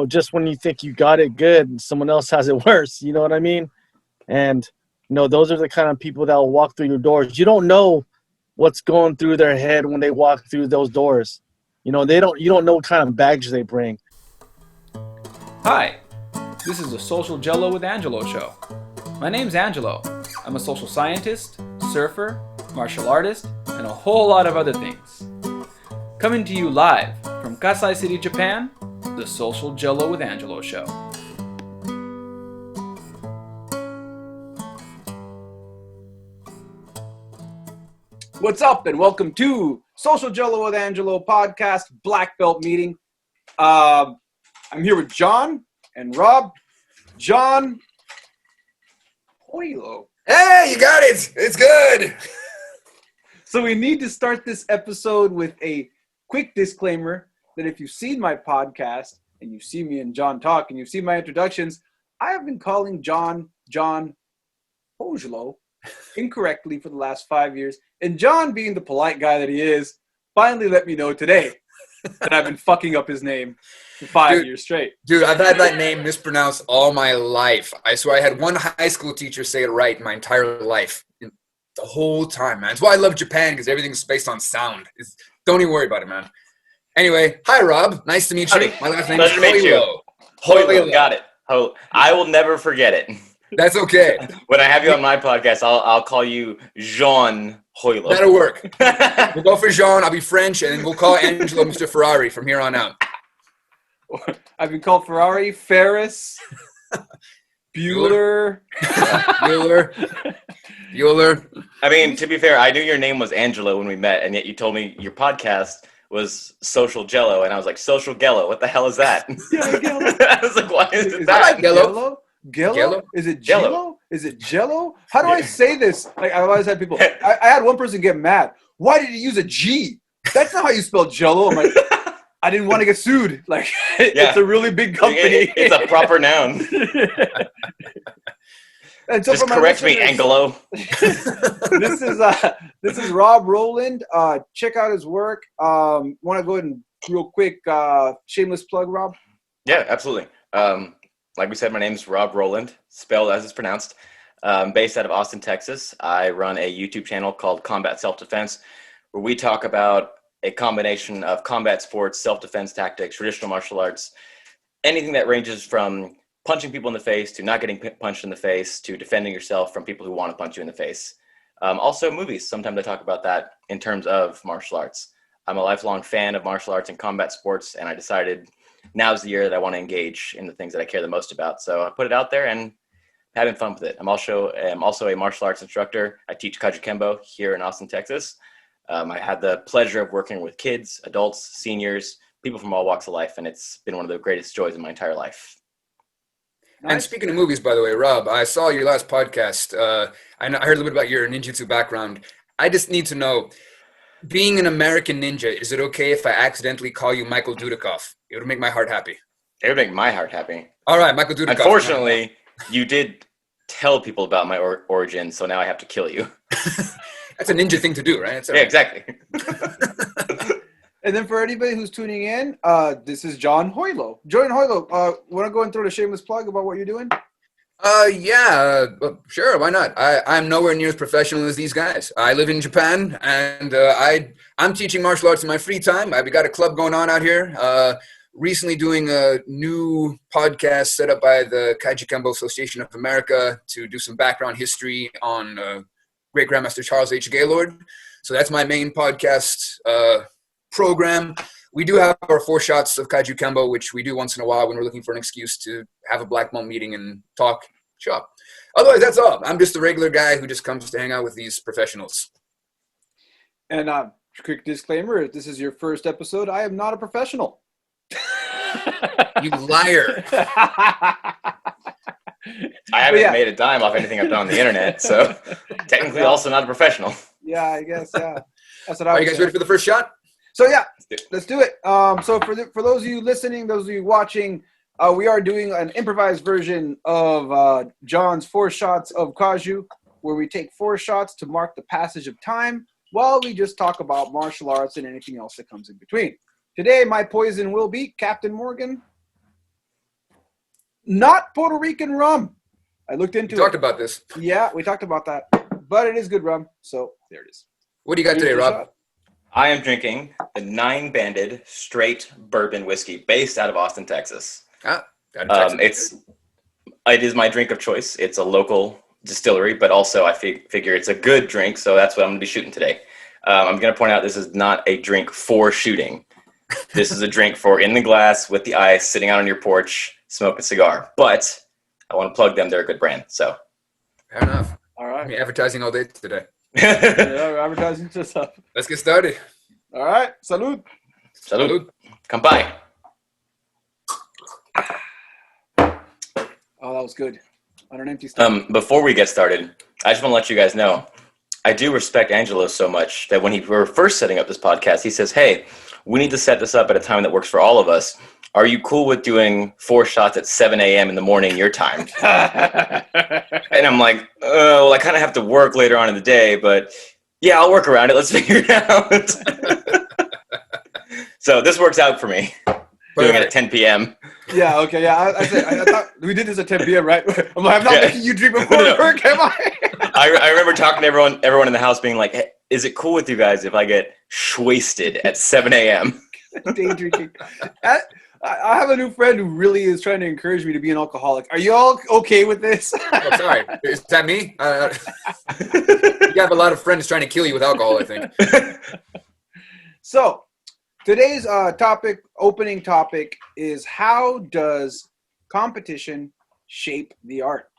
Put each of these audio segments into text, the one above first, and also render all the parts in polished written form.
just when you think you got it good, someone else has it worse. You know what I mean? And, those are the kind of people that will walk through your doors. You don't know what's going through their head when they walk through those doors. You don't know what kind of baggage they bring. Hi, this is the Social Gelo with Angelo show. My name's Angelo. I'm a social scientist, surfer, martial artist, and a whole lot of other things. Coming to you live from Kasai City, Japan, the Social Gelo with Angelo show. What's up, and welcome to Social Gelo with Angelo podcast Black Belt meeting. I'm here with John and Rob. John Hojlo. Hey, you got it. It's good. So we need to start this episode with a quick disclaimer that if you've seen my podcast and you see me and John talk and you've seen my introductions, I have been calling John Hojlo incorrectly for the last 5 years. And John, being the polite guy that he is, finally let me know today that I've been fucking up his name for 5 years straight. Dude, I've had that name mispronounced all my life. I swear I had one high school teacher say it right my entire life. The whole time, man. That's why I love Japan, because everything's based on sound. Don't even worry about it, man. Anyway, hi, Rob. Nice to meet you. Howdy. My last name is Pleasure to meet you. Hojlo, got it. I will never forget it. That's okay. When I have you on my podcast, I'll call you Jean Hojlo. That'll work. We'll go for Jean. I'll be French, and then we'll call Angelo Mr. Ferrari from here on out. I've been called Ferrari, Ferris, Bueller. Bueller. I mean, to be fair, I knew your name was Angelo when we met, and yet you told me your podcast was Social Gelo, and I was like, Social Gelo? What the hell is that? Yeah, Gelo. I was like, why is it I that? like Gelo. Gelo? Is it Jello. Gelo? Is it Jello? How do I say this? Like, I've always had people. I had one person get mad. Why did you use a G? That's not how you spell Jello. I'm like, I didn't want to get sued. Like, it's a really big company. It's a proper noun. And so just correct me, Angelo. This is Rob Rowland. Check out his work. Want to go ahead and real quick shameless plug, Rob? Yeah, absolutely. Like we said, my name is Rob Rowland, spelled as it's pronounced. Based out of Austin, Texas. I run a YouTube channel called Combat Self-Defense, where we talk about a combination of combat sports, self-defense tactics, traditional martial arts, anything that ranges from punching people in the face to not getting punched in the face to defending yourself from people who want to punch you in the face. Also movies. Sometimes I talk about that in terms of martial arts. I'm a lifelong fan of martial arts and combat sports, and I decided now's the year that I want to engage in the things that I care the most about. So I put it out there and having fun with it. I'm also a martial arts instructor. I teach Kajukenbo here in Austin, Texas. I had the pleasure of working with kids, adults, seniors, people from all walks of life, and it's been one of the greatest joys in my entire life. And speaking of movies, by the way, Rob, I saw your last podcast. I heard a little bit about your ninjutsu background. I just need to know, being an American ninja, is it okay if I accidentally call you Michael Dudikoff? It would make my heart happy. It would make my heart happy. All right, Michael Dudikoff. Unfortunately, you did tell people about my origin, so now I have to kill you. That's a ninja thing to do, right? Yeah, exactly. And then for anybody who's tuning in, this is John Hojlo. John Hojlo, want to go and throw a shameless plug about what you're doing? Sure, why not? I'm nowhere near as professional as these guys. I live in Japan, and I'm teaching martial arts in my free time. We got a club going on out here. Recently doing a new podcast set up by the Kajukenbo Association of America to do some background history on Great Grandmaster Charles H. Gaylord. So that's my main podcast program. We do have our 4 shots of Kajukenbo, which we do once in a while when we're looking for an excuse to have a black belt meeting and talk shop. Otherwise, that's all. I'm just a regular guy who just comes to hang out with these professionals. And quick disclaimer, if this is your first episode, I am not a professional. You liar. I haven't made a dime off anything I've done on the internet, so technically also not a professional. Yeah, I guess, yeah. That's what Are you guys ready for the first shot? So yeah, let's do it. So for those of you listening, those of you watching, we are doing an improvised version of John's 4 shots of Kaiju, where we take 4 shots to mark the passage of time while we just talk about martial arts and anything else that comes in between. Today, my poison will be Captain Morgan. not Puerto Rican rum. I looked into We talked about this. Yeah, we talked about that. But it is good rum, so there it is. What do you got today, Here's the Rob? shot. I am drinking the 9-banded straight bourbon whiskey based out of Austin, Texas. Ah, got it. It is my drink of choice. It's a local distillery, but also I figure it's a good drink, so that's what I'm going to be shooting today. I'm going to point out this is not a drink for shooting. This is a drink for in the glass with the ice, sitting out on your porch, smoke a cigar. But I want to plug them. They're a good brand. So Fair enough. All right. I'm advertising all day today. Yeah, we're advertising just up. Let's get started. All right. Salud. Salud. Come by. Oh, that was good. On an empty stomach. Before we get started, I just want to let you guys know, I do respect Angelo so much that when we were first setting up this podcast, he says, hey, we need to set this up at a time that works for all of us. Are you cool with doing 4 shots at 7 a.m. in the morning your time? And I'm like, well, I kind of have to work later on in the day, but yeah, I'll work around it. Let's figure it out. So this works out for me, doing it at 10 p.m. Yeah, okay, yeah. I thought we did this at 10 p.m., right? I'm like, I'm not making you drink before No. work, am I? I remember talking to everyone in the house being like, hey, is it cool with you guys if I get wasted at 7 a.m.? Day drinking. I have a new friend who really is trying to encourage me to be an alcoholic. Are you all okay with this? Oh, sorry. Is that me? You have a lot of friends trying to kill you with alcohol, I think. So, today's opening topic is how does competition shape the art?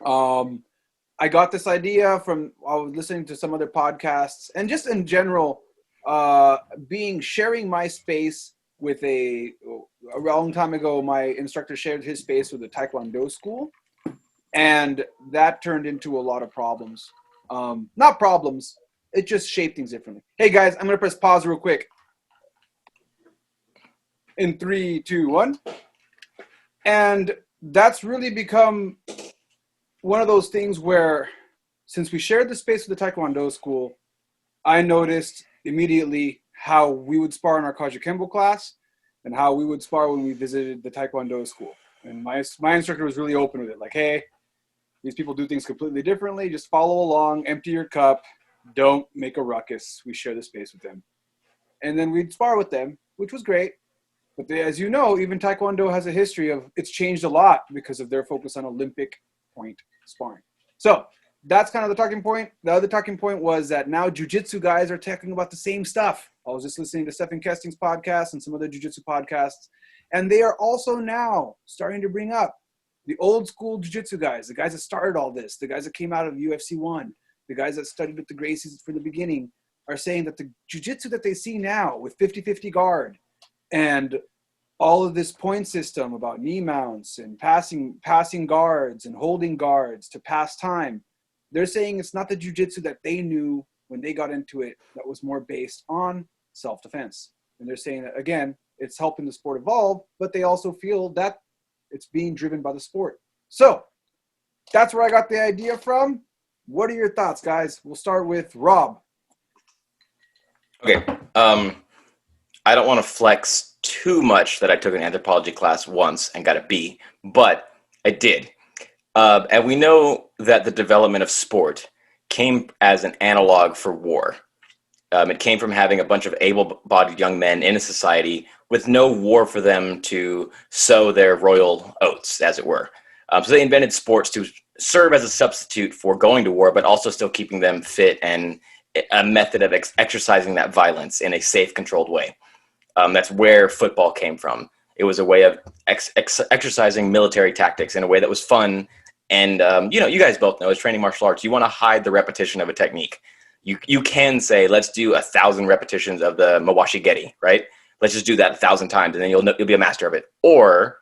I got this idea from, I was listening to some other podcasts and just in general, sharing my space with a long time ago, my instructor shared his space with a Taekwondo school, and that turned into a lot of problems. Not problems, it just shaped things differently. Hey guys, I'm gonna press pause real quick. In 3, 2, 1. And that's really become one of those things where, since we shared the space with the Taekwondo school, I noticed immediately how we would spar in our Kajukenbo class and how we would spar when we visited the Taekwondo school. And my instructor was really open with it. Like, hey, these people do things completely differently. Just follow along, empty your cup. Don't make a ruckus. We share the space with them. And then we'd spar with them, which was great. But as you know, even Taekwondo has a history of, it's changed a lot because of their focus on Olympic point sparring. So that's kind of the talking point. The other talking point was that now jiu-jitsu guys are talking about the same stuff. I was just listening to Stephen Kesting's podcast and some other jiu-jitsu podcasts, and they are also now starting to bring up the old school jiu-jitsu guys, the guys that started all this, the guys that came out of UFC 1, the guys that studied with the Gracies from the beginning, are saying that the jiu-jitsu that they see now with 50-50 guard and all of this point system about knee mounts and passing guards and holding guards to pass time, they're saying it's not the jiu-jitsu that they knew when they got into it that was more based on self-defense. And they're saying that, again, it's helping the sport evolve, but they also feel that it's being driven by the sport. So that's where I got the idea from. What are your thoughts, guys? We'll start with Rob. Okay. I don't want to flex too much that I took an anthropology class once and got a B, but I did. And we know that the development of sport came as an analog for war. It came from having a bunch of able-bodied young men in a society with no war for them to sow their royal oats, as it were. So they invented sports to serve as a substitute for going to war, but also still keeping them fit and a method of exercising that violence in a safe, controlled way. That's where football came from. It was a way of exercising military tactics in a way that was fun. And, you guys both know, as training martial arts, you want to hide the repetition of a technique. You can say, let's do 1,000 repetitions of the Mawashi-Geri, right? Let's just do that 1,000 times, and then you'll be a master of it. Or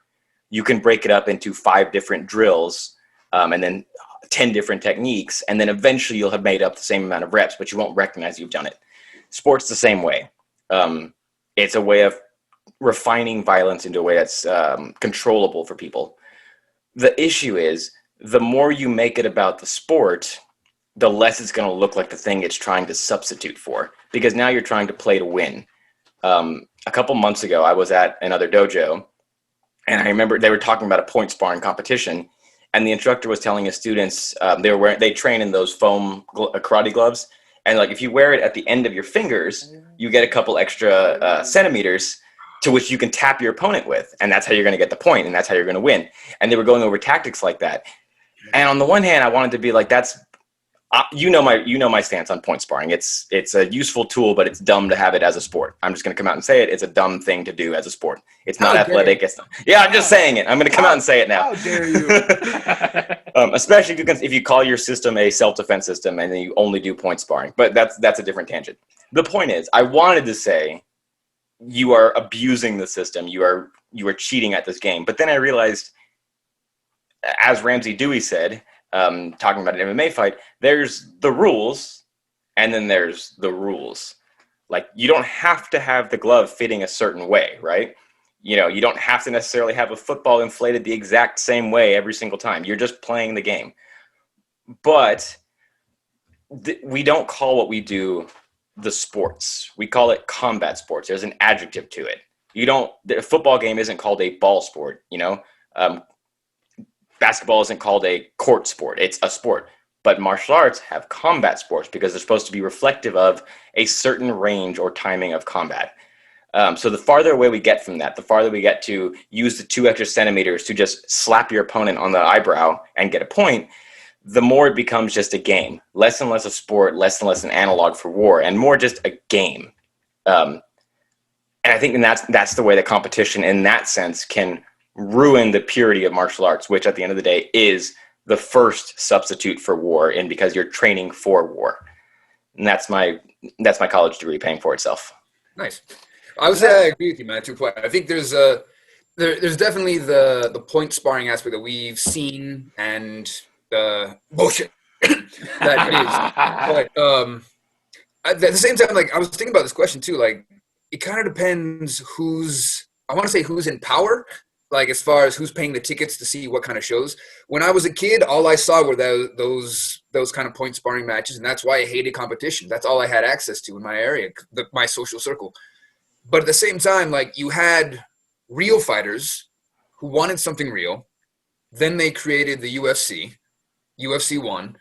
you can break it up into 5 different drills, and then 10 different techniques, and then eventually you'll have made up the same amount of reps, but you won't recognize you've done it. Sport's the same way. It's a way of refining violence into a way that's controllable for people. The issue is, the more you make it about the sport, the less it's going to look like the thing it's trying to substitute for, because now you're trying to play to win. A couple months ago, I was at another dojo, And I remember they were talking about a point sparring competition, and the instructor was telling his students they train in those foam karate gloves, and like if you wear it at the end of your fingers, you get a couple extra centimeters to which you can tap your opponent with, and that's how you're going to get the point, and that's how you're going to win. And they were going over tactics like that. And on the one hand, I wanted to be like, that's you know my stance on point sparring. It's a useful tool, but it's dumb to have it as a sport. I'm just going to come out and say it. It's a dumb thing to do as a sport. It's not athletic. I'm just saying it. I'm going to come out and say it now. How dare you? Especially if you call your system a self-defense system and then you only do point sparring. But that's a different tangent. The point is, I wanted to say you are abusing the system. You are cheating at this game. But then I realized, as Ramsey Dewey said, talking about an MMA fight, there's the rules, and then there's the rules. Like, you don't have to have the glove fitting a certain way, right? You know, you don't have to necessarily have a football inflated the exact same way every single time. You're just playing the game. But we don't call what we do the sports. We call it combat sports. There's an adjective to it. The football game isn't called a ball sport, you know? Basketball isn't called a court sport. It's a sport. But martial arts have combat sports because they're supposed to be reflective of a certain range or timing of combat. So the farther away we get from that, the farther we get to use the 2 extra centimeters to just slap your opponent on the eyebrow and get a point, the more it becomes just a game. Less and less a sport, less and less an analog for war, and more just a game. And I think that's the way the competition in that sense can ruin the purity of martial arts, which at the end of the day is the first substitute for war, and because you're training for war. And that's my college degree paying for itself. Nice. I would say I agree with you, man. 2 point. I think there's definitely the point sparring aspect that we've seen and bullshit that it is. But at the same time, like, I was thinking about this question too. Like, it kind of depends who's in power. Like, as far as who's paying the tickets to see what kind of shows. When I was a kid, all I saw were those kind of point sparring matches, and that's why I hated competition. That's all I had access to in my area, my social circle. But at the same time, like, you had real fighters who wanted something real. Then they created the UFC 1.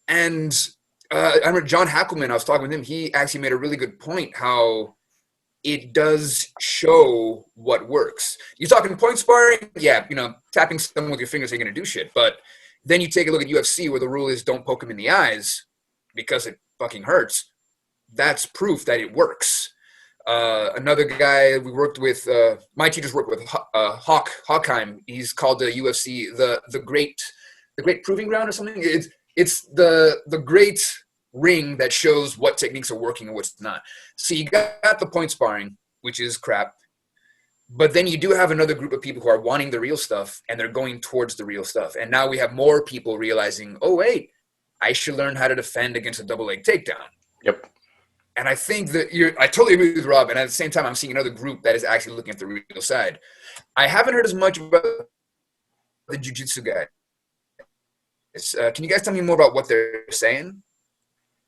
And I remember John Hackleman, I was talking with him, he actually made a really good point how it does show what works. You're talking point sparring, yeah, you know, tapping someone with your fingers ain't gonna do shit. But then you take a look at UFC where the rule is don't poke him in the eyes because it fucking hurts. That's proof that it works. Another guy we worked with, my teachers worked with, Hockheim. He's called the UFC the great proving ground or something. It's the great ring that shows what techniques are working and what's not. So you got the point sparring, which is crap. But then you do have another group of people who are wanting the real stuff, and they're going towards the real stuff. And now we have more people realizing, oh, wait, I should learn how to defend against a double leg takedown. Yep. And I think that I totally agree with Rob. And at the same time, I'm seeing another group that is actually looking at the real side. I haven't heard as much about the jiu-jitsu guy. Can you guys tell me more about what they're saying?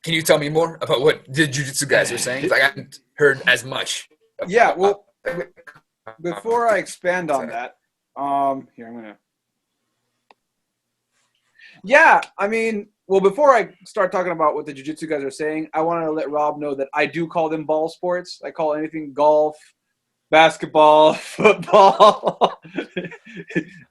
Can you tell me more about what the jiu-jitsu guys are saying? I haven't heard as much. Yeah, well, before I expand on that, here, I'm going to. Yeah, I mean, well, before I start talking about what the jiu-jitsu guys are saying, I want to let Rob know that I do call them ball sports. I call anything golf, basketball, football.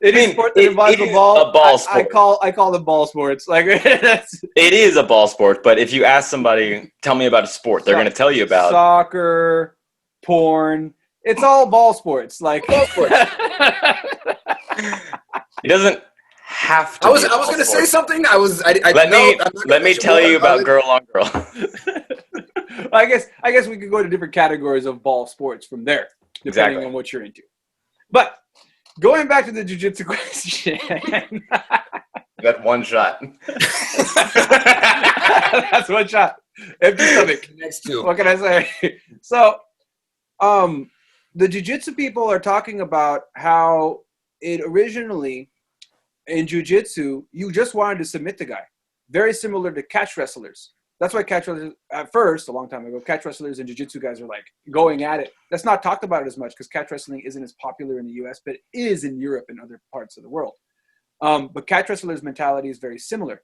Any sport that involves the ball, a ball sport. I call them ball sports. Like, it is a ball sport, but if you ask somebody, tell me about a sport, they're going to tell you about soccer, porn. It's all ball sports. Like, ball sports. It doesn't have to. I was going to say something. Let me tell you about girl on girl. I guess we could go to different categories of ball sports from there, depending on what you're into. But going back to the jiu-jitsu question. That one shot. That's one shot. Empty stomach. Next two. What can I say? So, the jiu-jitsu people are talking about how it originally in jiu-jitsu, you just wanted to submit the guy. Very similar to catch wrestlers. That's why catch wrestlers, at first, a long time ago, catch wrestlers and jiu-jitsu guys are like going at it. That's not talked about it as much because catch wrestling isn't as popular in the US, but it is in Europe and other parts of the world. But catch wrestlers' mentality is very similar.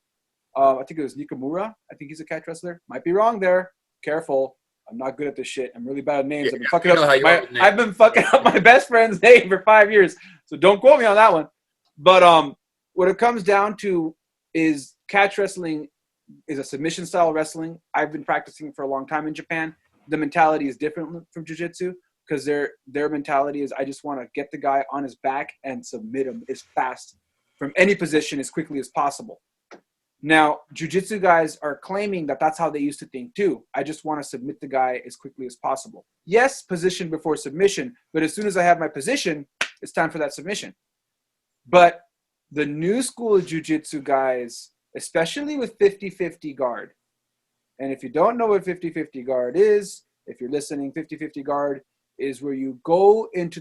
I think it was Nikamura. I think he's a catch wrestler. Might be wrong there. Careful. I'm not good at this shit. I'm really bad at names. I've been fucking up my best friend's name for 5 years. So don't quote me on that one. But what it comes down to is catch wrestling is a submission style wrestling. I've been practicing for a long time in Japan. The mentality is different from jiu-jitsu because their mentality is I just want to get the guy on his back and submit him as fast from any position as quickly as possible. Now, jiu-jitsu guys are claiming that that's how they used to think too. I just want to submit the guy as quickly as possible. Yes, position before submission, but as soon as I have my position, it's time for that submission. But the new school of jiu-jitsu guys, especially with 50-50 guard. And if you don't know what 50-50 guard is, if you're listening, 50-50 guard is where you go into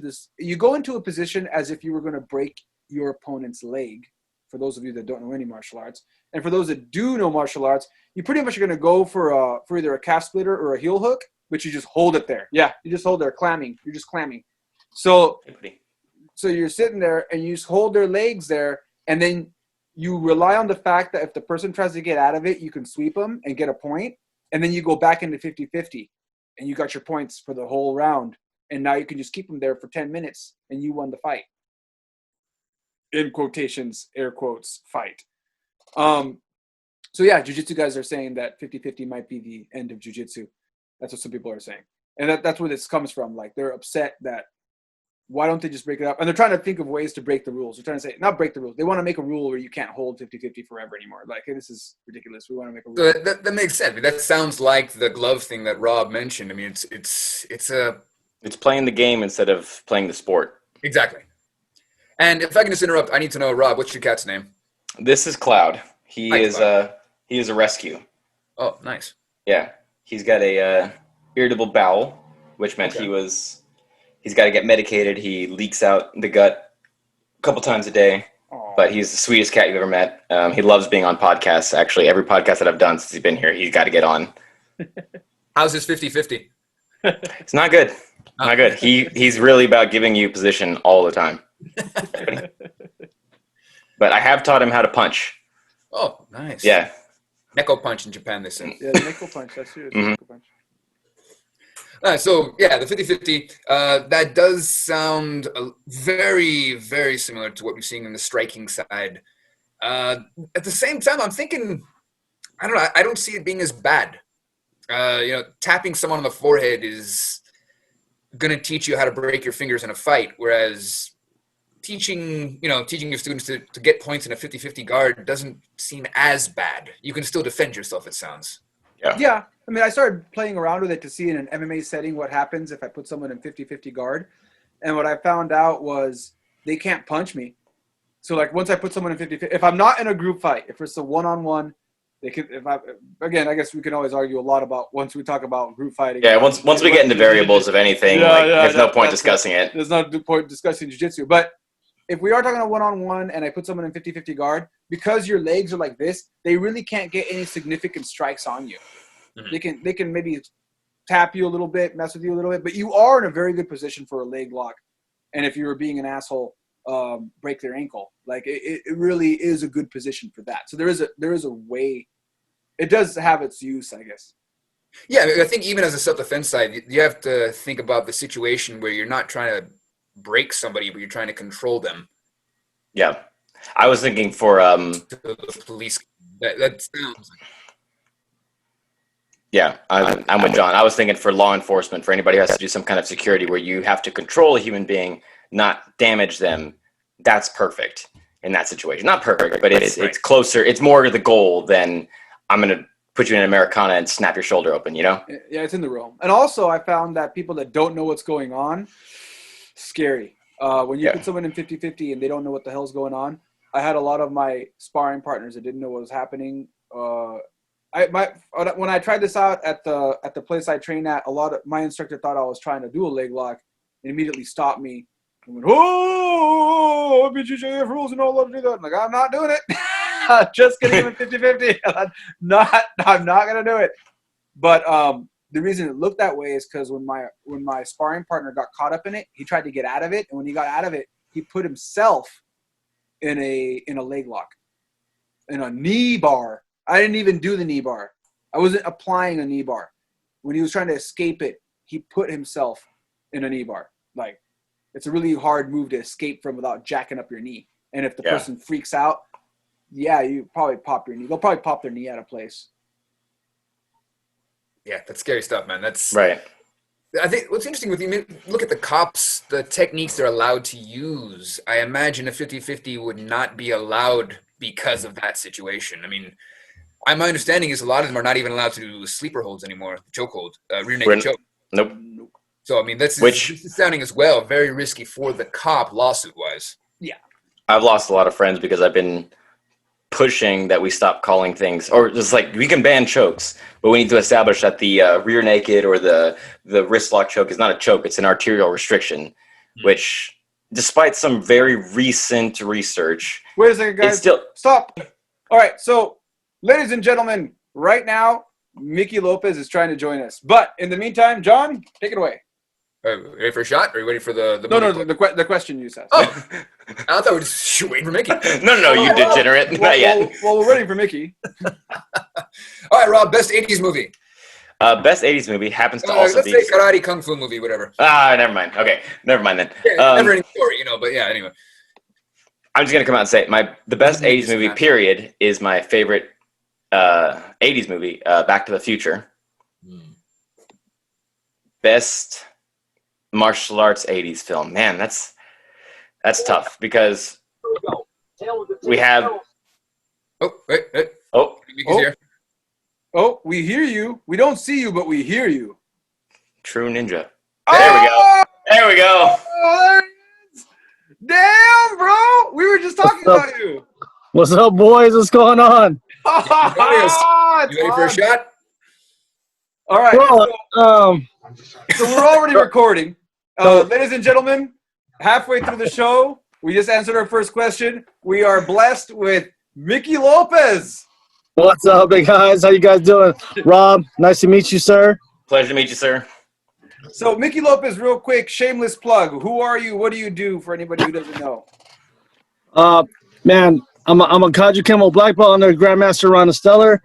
a position as if you were going to break your opponent's leg. For those of you that don't know any martial arts. And for those that do know martial arts, you pretty much are going to go for either a calf splitter or a heel hook, but you just hold it there. Yeah, you just hold there, clamming. You're just clamming. So you're sitting there and you just hold their legs there, and then you rely on the fact that if the person tries to get out of it, you can sweep them and get a point, and then you go back into 50-50, and you got your points for the whole round, and now you can just keep them there for 10 minutes, and you won the fight. In quotations, air quotes, fight. So yeah, jiu-jitsu guys are saying that 50-50 might be the end of jiu-jitsu. That's what some people are saying. And that's where this comes from. Like, they're upset that why don't they just break it up? And they're trying to think of ways to break the rules. They're trying to say, not break the rules. They want to make a rule where you can't hold 50-50 forever anymore. Like, hey, this is ridiculous. We want to make a rule. So that makes sense. That sounds like the glove thing that Rob mentioned. I mean, it's playing the game instead of playing the sport. Exactly. And if I can just interrupt, I need to know, Rob, what's your cat's name? This is Cloud. He is a rescue. Oh, nice. Yeah, he's got a irritable bowel, which meant he's got to get medicated. He leaks out the gut a couple times a day. Aww. But he's the sweetest cat you've ever met. He loves being on podcasts. Actually, every podcast that I've done since he's been here, he's got to get on. How's his 50-50? It's not good. Not good. He's really about giving you position all the time. But I have taught him how to punch. Oh, nice. Yeah. Neko punch in Japan, they say. Yeah, the Neko punch. That's it. Mm-hmm. Neko punch. So, yeah, the 50-50, that does sound very, very similar to what we're seeing on the striking side. At the same time, I'm thinking, I don't know, I don't see it being as bad. Tapping someone on the forehead is going to teach you how to break your fingers in a fight, whereas teaching your students to get points in a 50-50 guard doesn't seem as bad. You can still defend yourself, it sounds. Yeah. I mean, I started playing around with it to see in an MMA setting what happens if I put someone in 50-50 guard. And what I found out was they can't punch me. So, like, once I put someone in 50-50, if I'm not in a group fight, if it's a one-on-one, they can. I guess we can always argue a lot about once we talk about group fighting. Yeah, once we get into variables of anything, there's no point discussing it. There's no point discussing jiu-jitsu. But if we are talking a one-on-one and I put someone in 50-50 guard, because your legs are like this, they really can't get any significant strikes on you. Mm-hmm. They can maybe tap you a little bit, mess with you a little bit, but you are in a very good position for a leg lock. And if you were being an asshole, break their ankle. Like it really is a good position for that. So there is a way. It does have its use, I guess. Yeah, I think even as a self-defense side, you have to think about the situation where you're not trying to break somebody, but you're trying to control them. Yeah, I was thinking for the police. That sounds. Yeah, I'm with John. I was thinking for law enforcement, for anybody who has to do some kind of security where you have to control a human being, not damage them. That's perfect in that situation. Not perfect, but it's closer. It's more the goal than I'm going to put you in an Americana and snap your shoulder open, Yeah, it's in the realm. And also I found that people that don't know what's going on, scary. When you put someone in 50-50 and they don't know what the hell's going on, I had a lot of my sparring partners that didn't know what was happening. When I tried this out at the place I train at, a lot of my instructor thought I was trying to do a leg lock and immediately stopped me and went, "Oh, BJJF rules and all that." I'm like, I'm not doing it. Just kidding with 50-50. I'm not gonna do it. But the reason it looked that way is because when my sparring partner got caught up in it, he tried to get out of it, and when he got out of it, he put himself in a leg lock, in a knee bar. I didn't even do the knee bar. I wasn't applying a knee bar. When he was trying to escape it, he put himself in a knee bar. Like, it's a really hard move to escape from without jacking up your knee. And if the person freaks out, you probably pop your knee. They'll probably pop their knee out of place. Yeah, that's scary stuff, man. That's Right. I think what's interesting with you, look at the cops, the techniques they're allowed to use. I imagine a 50-50 would not be allowed because of that situation. I mean, my understanding is a lot of them are not even allowed to do sleeper holds anymore, chokehold, rear naked choke. Nope. So, I mean, this is sounding as well very risky for the cop lawsuit-wise. Yeah. I've lost a lot of friends because I've been pushing that we stop calling things, or just like, we can ban chokes, but we need to establish that the rear naked or the wrist lock choke is not a choke, it's an arterial restriction, which, despite some very recent research, Wait a second, guys. it's still... Stop. All right, so, ladies and gentlemen, right now, Mickey Lopez is trying to join us. But in the meantime, John, take it away. Ready for a shot? Or are you waiting for the No, the question you said. Oh, I thought we were just waiting for Mickey. No, you degenerate. Not yet. Well, we're waiting for Mickey. All right, Rob, best 80s movie. Best 80s movie happens to also let's be... say karate, kung fu movie, whatever. Never mind. Okay, never mind then. Yeah, never ending story, but yeah, anyway. I'm just going to come out and say the best 80s movie, period, is my favorite 80s movie, Back to the Future. Best martial arts 80s film. Man, that's tough because we have... Oh, wait. Oh. Mickey's here. Oh, we hear you. We don't see you, but we hear you. True ninja. There we go. Oh, there he is. Damn, bro. We were just talking about you. What's up, boys? What's going on? You ready for a shot? All right. Well, So we're already recording. Ladies and gentlemen, halfway through the show, we just answered our first question. We are blessed with Mickey Lopez. what's up, big guys? How you guys doing? Rob, nice to meet you, sir. Pleasure to meet you, sir. So Mickey Lopez, real quick, shameless plug. Who are you? What do you do for anybody who doesn't know? Man, I'm a Kajukenbo black belt under Grandmaster Ron Stellar.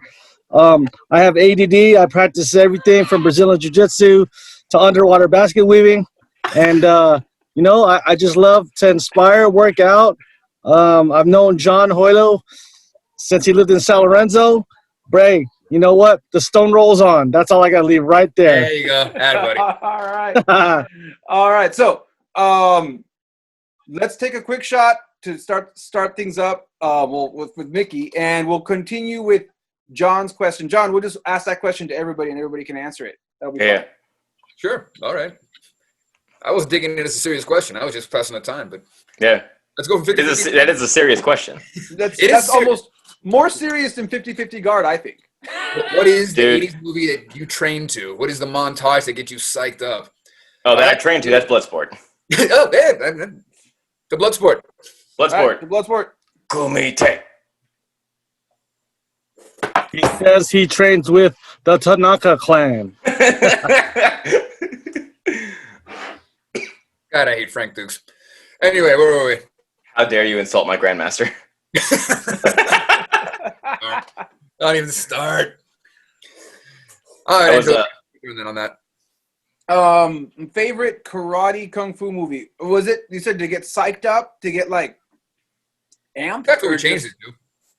I have ADD. I practice everything from Brazilian Jiu-Jitsu to underwater basket weaving. And, I just love to inspire, work out. I've known John Hojlo since he lived in San Lorenzo. Bray, you know what? The stone rolls on. That's all I got to leave right there. There you go. Add, buddy. All right. All right. So let's take a quick shot to start things up with Mickey, and we'll continue with John's question. John, we'll just ask that question to everybody, and everybody can answer it. That'll be fun. Sure. All right. I was digging it as a serious question. I was just passing the time, but Yeah. let's go for 50-50. That is a serious question. That's almost more serious than 50-50 guard, I think. What is the Dude. 80s movie that you train to? What is the montage that gets you psyched up? Oh, that I trained to. That's Bloodsport. Oh, man. The Bloodsport. All right, Bloodsport. the Bloodsport. Kumite. He says he trains with the Tanaka clan. God, I hate Frank Dukes. Anyway, where were we? How dare you insult my grandmaster? Not even start. All right, Angela, doing that on that. Favorite karate kung fu movie? Was it, you said, to get psyched up, to get like amped? That's what we Or changed just- it to.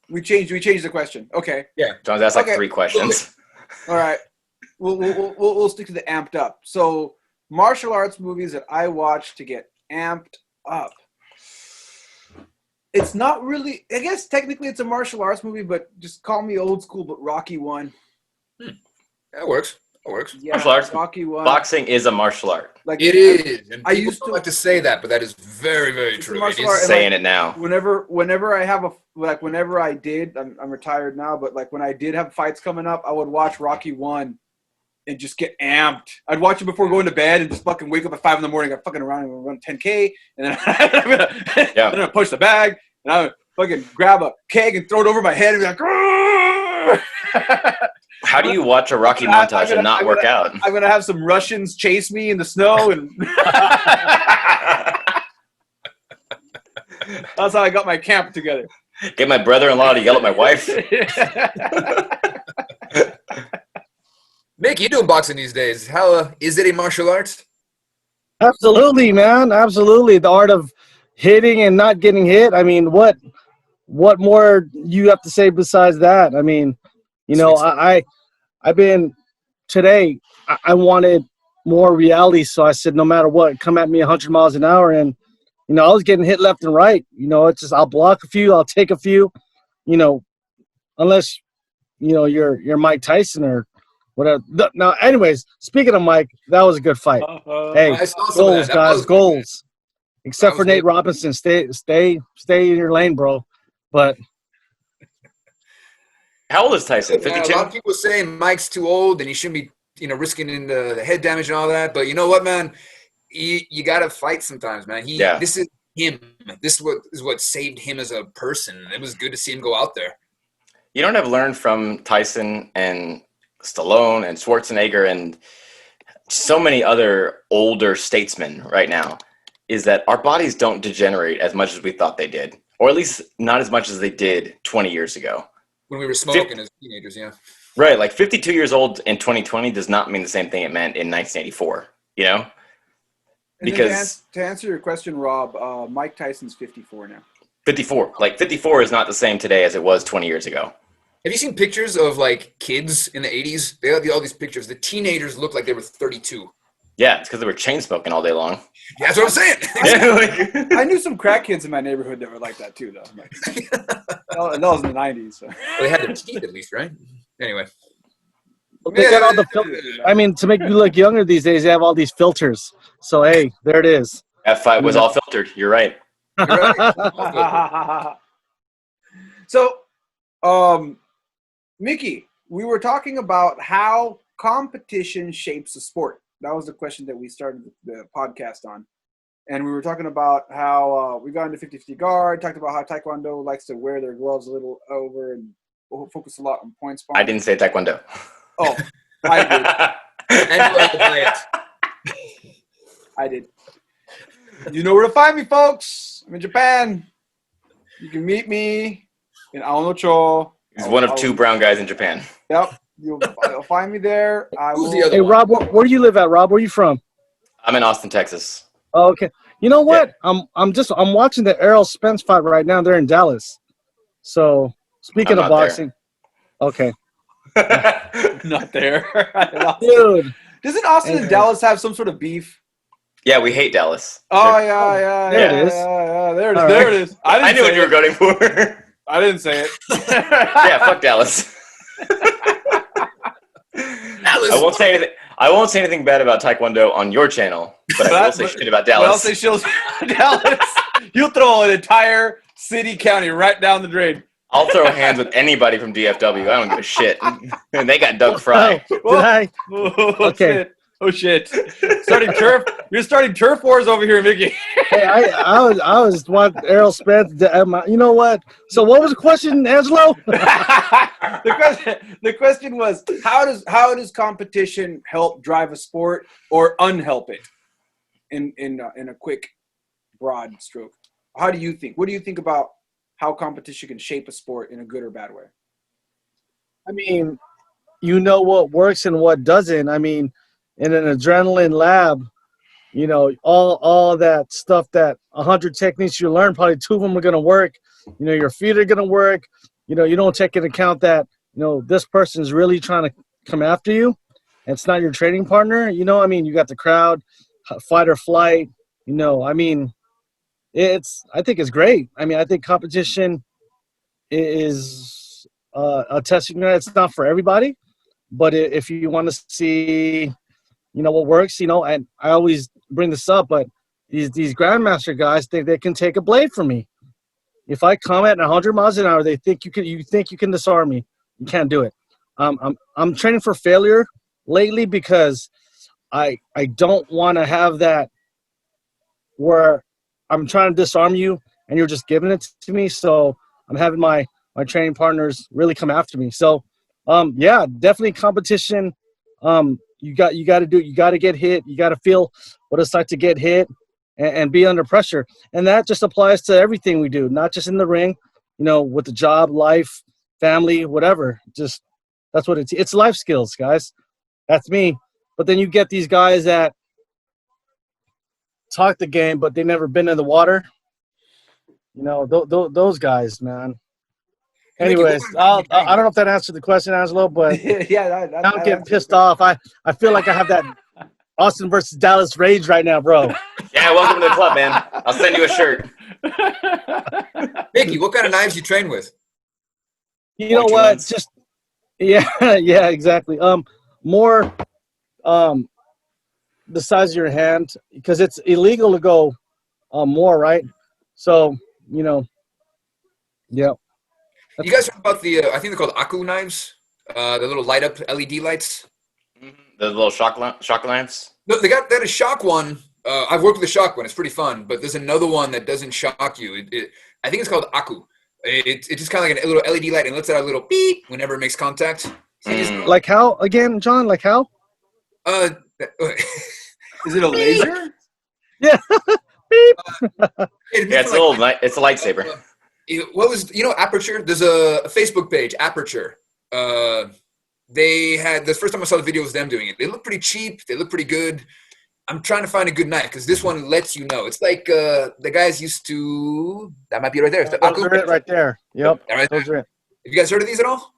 We changed the question. Okay. John's asked like Okay. 3 questions. All right. We'll stick to the amped up. So martial arts movies that I watch to get amped up. It's not really, I guess technically it's a martial arts movie, but just call me old school, but Rocky 1. That works. That works. Yeah, Martial arts. Rocky 1. Boxing is a martial art. Like It is. And I people used don't to- like to say that, but that is very, very It's a true. martial It is- art. And Saying it now. Whenever I have whenever I did, I'm retired now, but like when I did have fights coming up, I would watch Rocky 1 and just get amped. I'd watch it before going to bed and just fucking wake up at 5 in the morning. I'm fucking around and run 10K, and then I'm gonna push the bag, and fucking grab a keg and throw it over my head and be like, "Grrr!" How do you watch a Rocky montage and not work out? I'm gonna have some Russians chase me in the snow, and that's how I got my camp together. Get my brother-in-law to yell at my wife. Mick, you doing boxing these days? How is it a martial art? Absolutely, man. Absolutely. The art of hitting and not getting hit. I mean, what more you have to say besides that? I mean, you know, I've been today. I wanted more reality, so I said, no matter what, come at me 100 miles an hour, and you know, I was getting hit left and right. You know, it's just I'll block a few, I'll take a few. You know, unless you know you're Mike Tyson or whatever. Now, anyways, speaking of Mike, that was a good fight. Hey, I saw some of goals, that. That guys, was good. goals. Except That for was Nate good. Robinson, stay in your lane, bro. But How old is Tyson? A 52? lot of people saying Mike's too old and he shouldn't be, you know, risking in the head damage and all that. But you know what, man? You got to fight sometimes, man. Yeah. This is him. This is what saved him as a person. It was good to see him go out there. You know what I've learned from Tyson and Stallone and Schwarzenegger and so many other older statesmen right now is that our bodies don't degenerate as much as we thought they did, or at least not as much as they did 20 years ago. When we were smoking as teenagers, yeah. Right, like 52 years old in 2020 does not mean the same thing it meant in 1984, you know? And Because to answer your question, Rob, Mike Tyson's 54 now. 54 is not the same today as it was 20 years ago. Have you seen pictures of like kids in the 80s? They had all these pictures. The teenagers looked like they were 32. Yeah, it's because they were chain smoking all day long. Yeah, that's what I'm saying. Yeah, like- I knew some crack kids in my neighborhood that were like that too, though. Like, that was in the 90s. So. Well, they had their teeth at least, right? Anyway. they got all the filters. I mean, to make you look younger these days, they have all these filters. So hey, there it is. That fight was all filtered. You're right. You're right. So, Mickey, we were talking about how competition shapes a sport. That was the question that we started the podcast on. And we were talking about how we got into 50-50 guard, talked about how Taekwondo likes to wear their gloves a little over and focus a lot on point spot. I didn't say Taekwondo. Oh, I did. And you like to play it. I did. You know where to find me, folks. I'm in Japan. You can meet me in Aonocho. He's one of two brown guys in Japan. Yep. You'll find me there. Who's the other Hey one? Rob, where do you live at? Rob, where are you from? I'm in Austin, Texas. Oh, okay. You know what? I'm watching the Errol Spence fight right now. They're in Dallas. So speaking I'm of not there. boxing, okay, Not there. dude. Doesn't Austin and Dallas have some sort of beef? Yeah, we hate Dallas. Oh, yeah. There it is. Yeah. There it is. All There right. it is. I knew what you were going for. I didn't say it. Yeah, fuck Dallas. I won't say anything. I won't say anything bad about Taekwondo on your channel, but I will say shit about Well, I'll Dallas. say she'll Dallas. You'll throw an entire city, county right down the drain. I'll throw hands with anybody from DFW. I don't give a shit. And they got Doug Fry. Oh, did I? Oh, Okay. shit. Oh shit! Starting turf. You're starting turf wars over here, Mickey. Hey, I was watching Errol Spence. You know what? So what was the question, Angelo? The question was how does competition help drive a sport or unhelp it? In a quick, broad stroke, how do you think? What do you think about how competition can shape a sport in a good or bad way? I mean, you know what works and what doesn't. I mean, in an adrenaline lab, you know, all that stuff, that 100 techniques you learn, probably 2 of them are going to work. You know, your feet are going to work. You know, you don't take into account that, you know, this person's really trying to come after you. And it's not your training partner. You know, I mean, you got the crowd, fight or flight. You know, I mean, I think it's great. I mean, I think competition is a testing ground. It's not for everybody. But if you want to see, you know, what works, you know, and I always bring this up, but these grandmaster guys think they can take a blade from me. If I come at 100 miles an hour, you think you can disarm me. You can't do it. I'm training for failure lately because I don't want to have that where I'm trying to disarm you and you're just giving it to me. So I'm having my training partners really come after me. So, yeah, definitely competition. You got to do. You got to get hit. You got to feel what it's like to get hit and be under pressure. And that just applies to everything we do, not just in the ring. With the job, life, family, whatever. Just that's what it's life skills, guys. That's me. But then you get these guys that talk the game, but they never been in the water. Those guys, man. Anyways, I don't know if that answered the question, Angelo, but yeah, I don't get pissed off. I feel like I have that Austin versus Dallas rage right now, bro. Yeah, welcome to the club, man. I'll send you a shirt. Mickey, what kind of knives you train with? You know Pointy what? ones. Just yeah, exactly. More the size of your hand, because it's illegal to go more, right? So yeah. You guys heard about the? I think they're called Aku knives. The little light up LED lights. The little shock lamps. No, they got a shock one. I've worked with a shock one. It's pretty fun. But there's another one that doesn't shock you. I think it's called Aku. It's just kind of like a little LED light and lets out a little beep whenever it makes contact. So you just, Like how again, John? Like how? Is it a laser? Yeah. Beep. Yeah, it's a little. It's a lightsaber. What was Aperture? There's a Facebook page, Aperture. They had the first time I saw the video was them doing it. They look pretty cheap. They look pretty good. I'm trying to find a good knife because this one lets you know. It's like the guys used to. That might be right there. It's the Those Aku. are it right there. Yep. Yeah, right there. Those are it. Have you guys heard of these at all?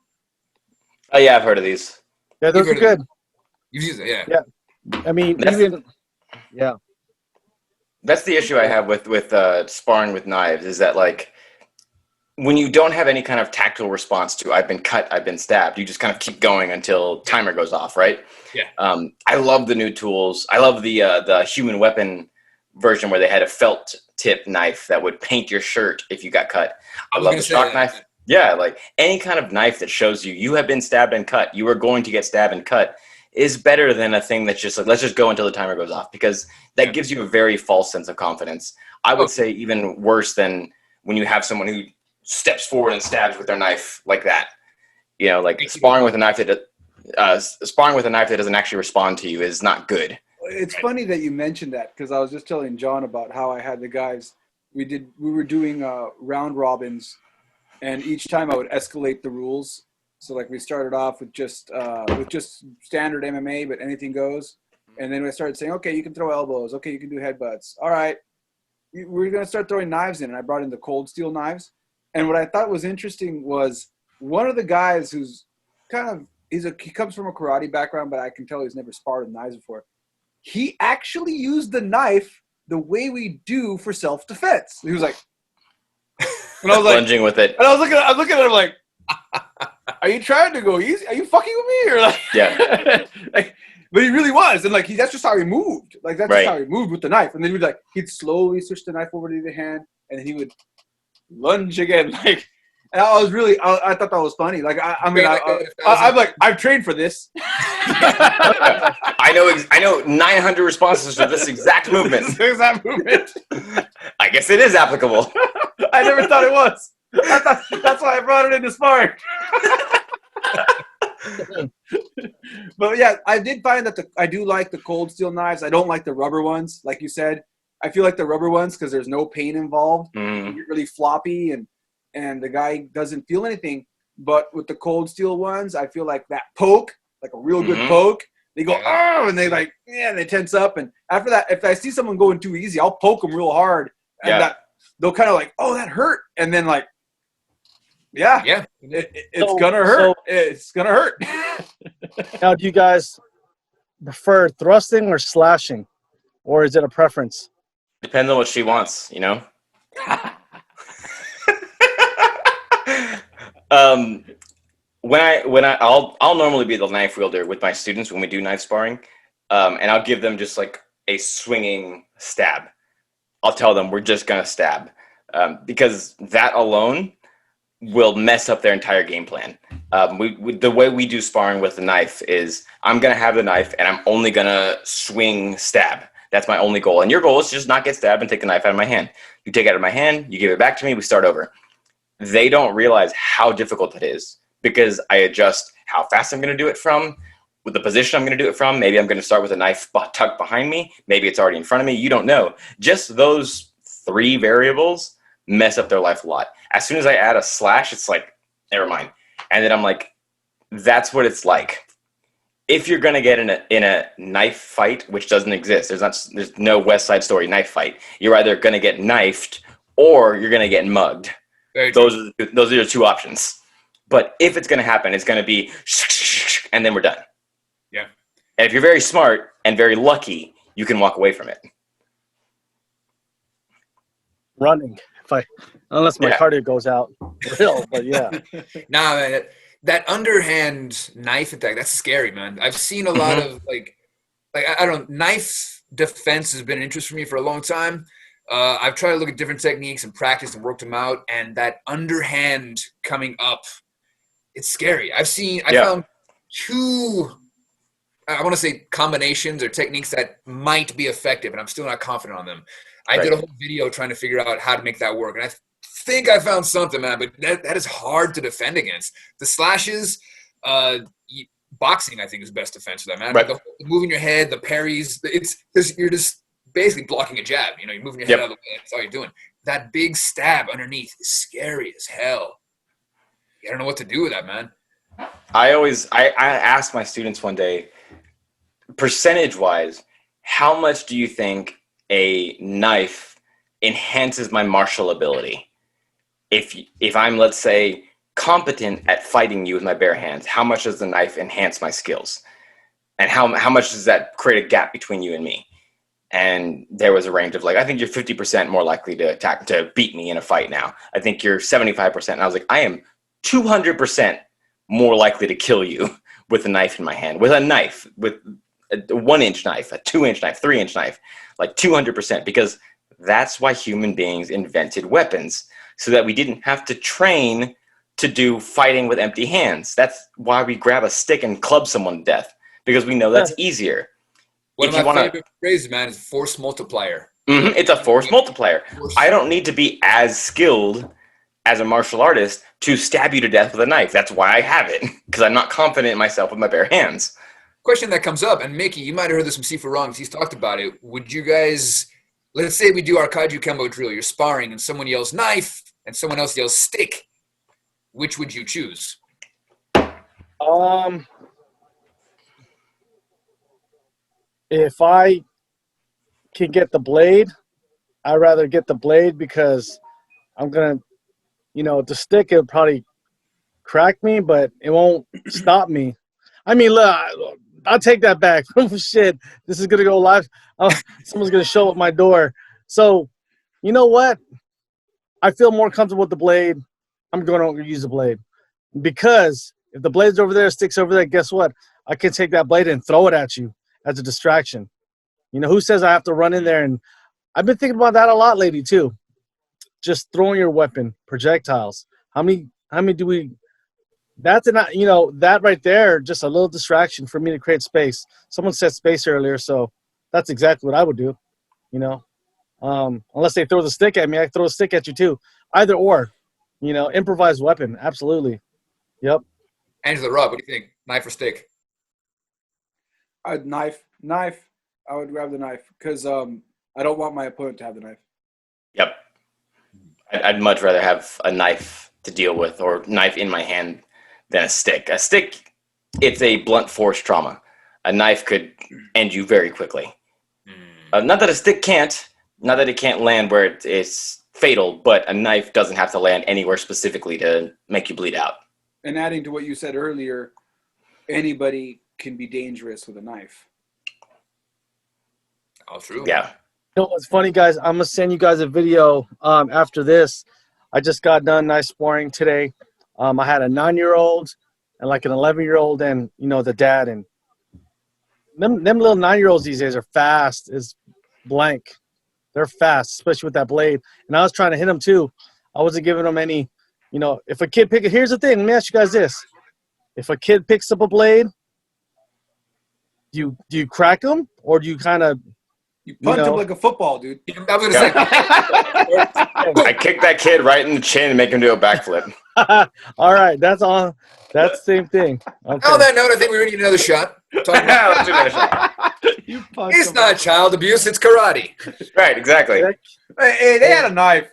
Oh yeah, I've heard of these. Yeah, those are You've heard good. You've used it, yeah. Yeah. I mean, yeah. That's the issue I have with sparring with knives is that like when you don't have any kind of tactile response to I've been cut, I've been stabbed, you just kind of keep going until timer goes off, right? Yeah. I love the new tools. I love the human weapon version where they had a felt tip knife that would paint your shirt if you got cut. I love the shock knife. Yeah, like any kind of knife that shows you have been stabbed and cut, you are going to get stabbed and cut is better than a thing that's just like, let's just go until the timer goes off, because that gives you a very false sense of confidence. I would say even worse than when you have someone who steps forward and stabs with their knife like that. Like sparring with a knife that doesn't actually respond to you is not good. It's funny that you mentioned that because I was just telling John about how I had the guys. We were doing round robins, and each time I would escalate the rules. So like we started off with just standard MMA, but anything goes. And then I started saying, okay, you can throw elbows. Okay, you can do headbutts. All right, we're going to start throwing knives in. And I brought in the cold steel knives. And what I thought was interesting was one of the guys who's kind of, he comes from a karate background, but I can tell he's never sparred with knives before. He actually used the knife the way we do for self-defense. He was like, and I was like, lunging with it. And I was looking at him like, are you trying to go easy? Are you fucking with me? Or like, Yeah. But he really was. And like, that's just how he moved. Like, that's Right. just how he moved with the knife. And then he'd slowly switch the knife over to the hand, and then he would lunge again. Like, and I thought that was funny. Like, I'm like, I've trained for this. I know 900 responses to this exact movement. I guess it is applicable. I never thought it was. That's why I brought it into sparring. But yeah, I did find that I do like the cold steel knives. I don't like the rubber ones, like you said. I feel like the rubber ones because there's no pain involved. You get really floppy and the guy doesn't feel anything. But with the cold steel ones, I feel like that poke, like a real good poke, they go, oh, and they like, yeah, they tense up. And after that, if I see someone going too easy, I'll poke them real hard. And they'll kind of like, oh, that hurt. And then like, it's gonna hurt. It's gonna hurt. Now, do you guys prefer thrusting or slashing, or is it a preference? Depends on what she wants, I'll normally be the knife wielder with my students when we do knife sparring, and I'll give them just like a swinging stab. I'll tell them we're just gonna stab, because that alone will mess up their entire game plan. The way we do sparring with the knife is I'm gonna have the knife and I'm only gonna swing stab. That's my only goal. And your goal is to just not get stabbed and take the knife out of my hand. You take it out of my hand, you give it back to me, we start over. they don't realize how difficult it is because I adjust how fast I'm going to do it from, with the position I'm going to do it from. Maybe I'm going to start with a knife tucked behind me. Maybe it's already in front of me. You don't know. Just those 3 variables mess up their life a lot. As soon as I add a slash, it's like, never mind. And then I'm like, that's what it's like. If you're going to get in a knife fight, which doesn't exist, there's no West Side Story knife fight. You're either going to get knifed or you're going to get mugged. Those are your 2 options. But if it's going to happen, it's going to be and then we're done. Yeah. And if you're very smart and very lucky, you can walk away from it. Running, unless my cardio goes out, real. But yeah. Nah, man, that underhand knife attack, that's scary, man. I've seen a lot of like I don't know, knife defense has been an interest for me for a long time. I've tried to look at different techniques and practice and worked them out, and that underhand coming up, it's scary. I found 2, I want to say combinations or techniques that might be effective, and I'm still not confident on them. I did a whole video trying to figure out how to make that work, and I think I found something, man, but that is hard to defend against. The slashes, boxing, I think, is best defense for that, man. Right. The moving your head, the parries, you're just basically blocking a jab. You know, you're moving your head out of the way. That's all you're doing. That big stab underneath is scary as hell. I don't know what to do with that, man. I asked my students one day, percentage-wise, how much do you think a knife enhances my martial ability? If I'm, let's say, competent at fighting you with my bare hands, how much does the knife enhance my skills? And how much does that create a gap between you and me? And there was a range of like, I think you're 50% more likely to beat me in a fight now. I think you're 75%. And I was like, I am 200% more likely to kill you with a knife in my hand. With a knife, with a 1-inch knife, a 2-inch knife, 3-inch knife, like 200%, because that's why human beings invented weapons, so that we didn't have to train to do fighting with empty hands. That's why we grab a stick and club someone to death, because we know that's easier. One of my favorite phrases, man, is force multiplier. It's a force multiplier. I don't need to be as skilled as a martial artist to stab you to death with a knife. That's why I have it, because I'm not confident in myself with my bare hands. Question that comes up, and Mickey, you might have heard this from Sifu Wrong, he's talked about it. Would you guys, let's say we do our Kajukenbo drill, you're sparring, and someone yells knife, and someone else yells stick. Which would you choose? If I can get the blade, I'd rather get the blade, because I'm going to, the stick, it'll probably crack me, but it won't stop me. I mean, look, I'll take that back. Oh, shit, this is going to go live. Someone's going to show up at my door. So, you know what? I feel more comfortable with the blade. I'm going to use the blade, because if the blade's over there, stick's over there, guess what? I can take that blade and throw it at you as a distraction. Who says I have to run in there? And I've been thinking about that a lot lately too. Just throwing your weapon, projectiles. How many do we? That's that right there, just a little distraction for me to create space. Someone said space earlier, so that's exactly what I would do. Unless they throw the stick at me, I throw a stick at you too. Either or, improvised weapon, absolutely. Yep. Angela, Rob, what do you think? Knife or stick? Knife. I would grab the knife, because I don't want my opponent to have the knife. Yep. I'd much rather have a knife to deal with, or knife in my hand, than a stick. A stick, it's a blunt force trauma. A knife could end you very quickly. Not that a stick can't. Not that it can't land where it's fatal, but a knife doesn't have to land anywhere specifically to make you bleed out. And adding to what you said earlier, anybody can be dangerous with a knife. Oh, true. Yeah. What's funny, guys? I'm going to send you guys a video after this. I just got done nice sparring today. I had a 9-year-old and like an 11-year-old and, the dad. And them little 9-year-olds these days are fast as blank. They're fast, especially with that blade. And I was trying to hit them too. I wasn't giving them any, if a kid here's the thing. Let me ask you guys this. If a kid picks up a blade, do you crack them, or do you kind of, You punt him know. like a football, dude. I was gonna say. I kicked that kid right in the chin and make him do a backflip. All right, that's on. That's the same thing. Okay. On that note, I think we really need another shot. Talk about- Let's do another shot. You punched It's him. not child abuse, it's karate. Right, exactly. Hey, they had a knife.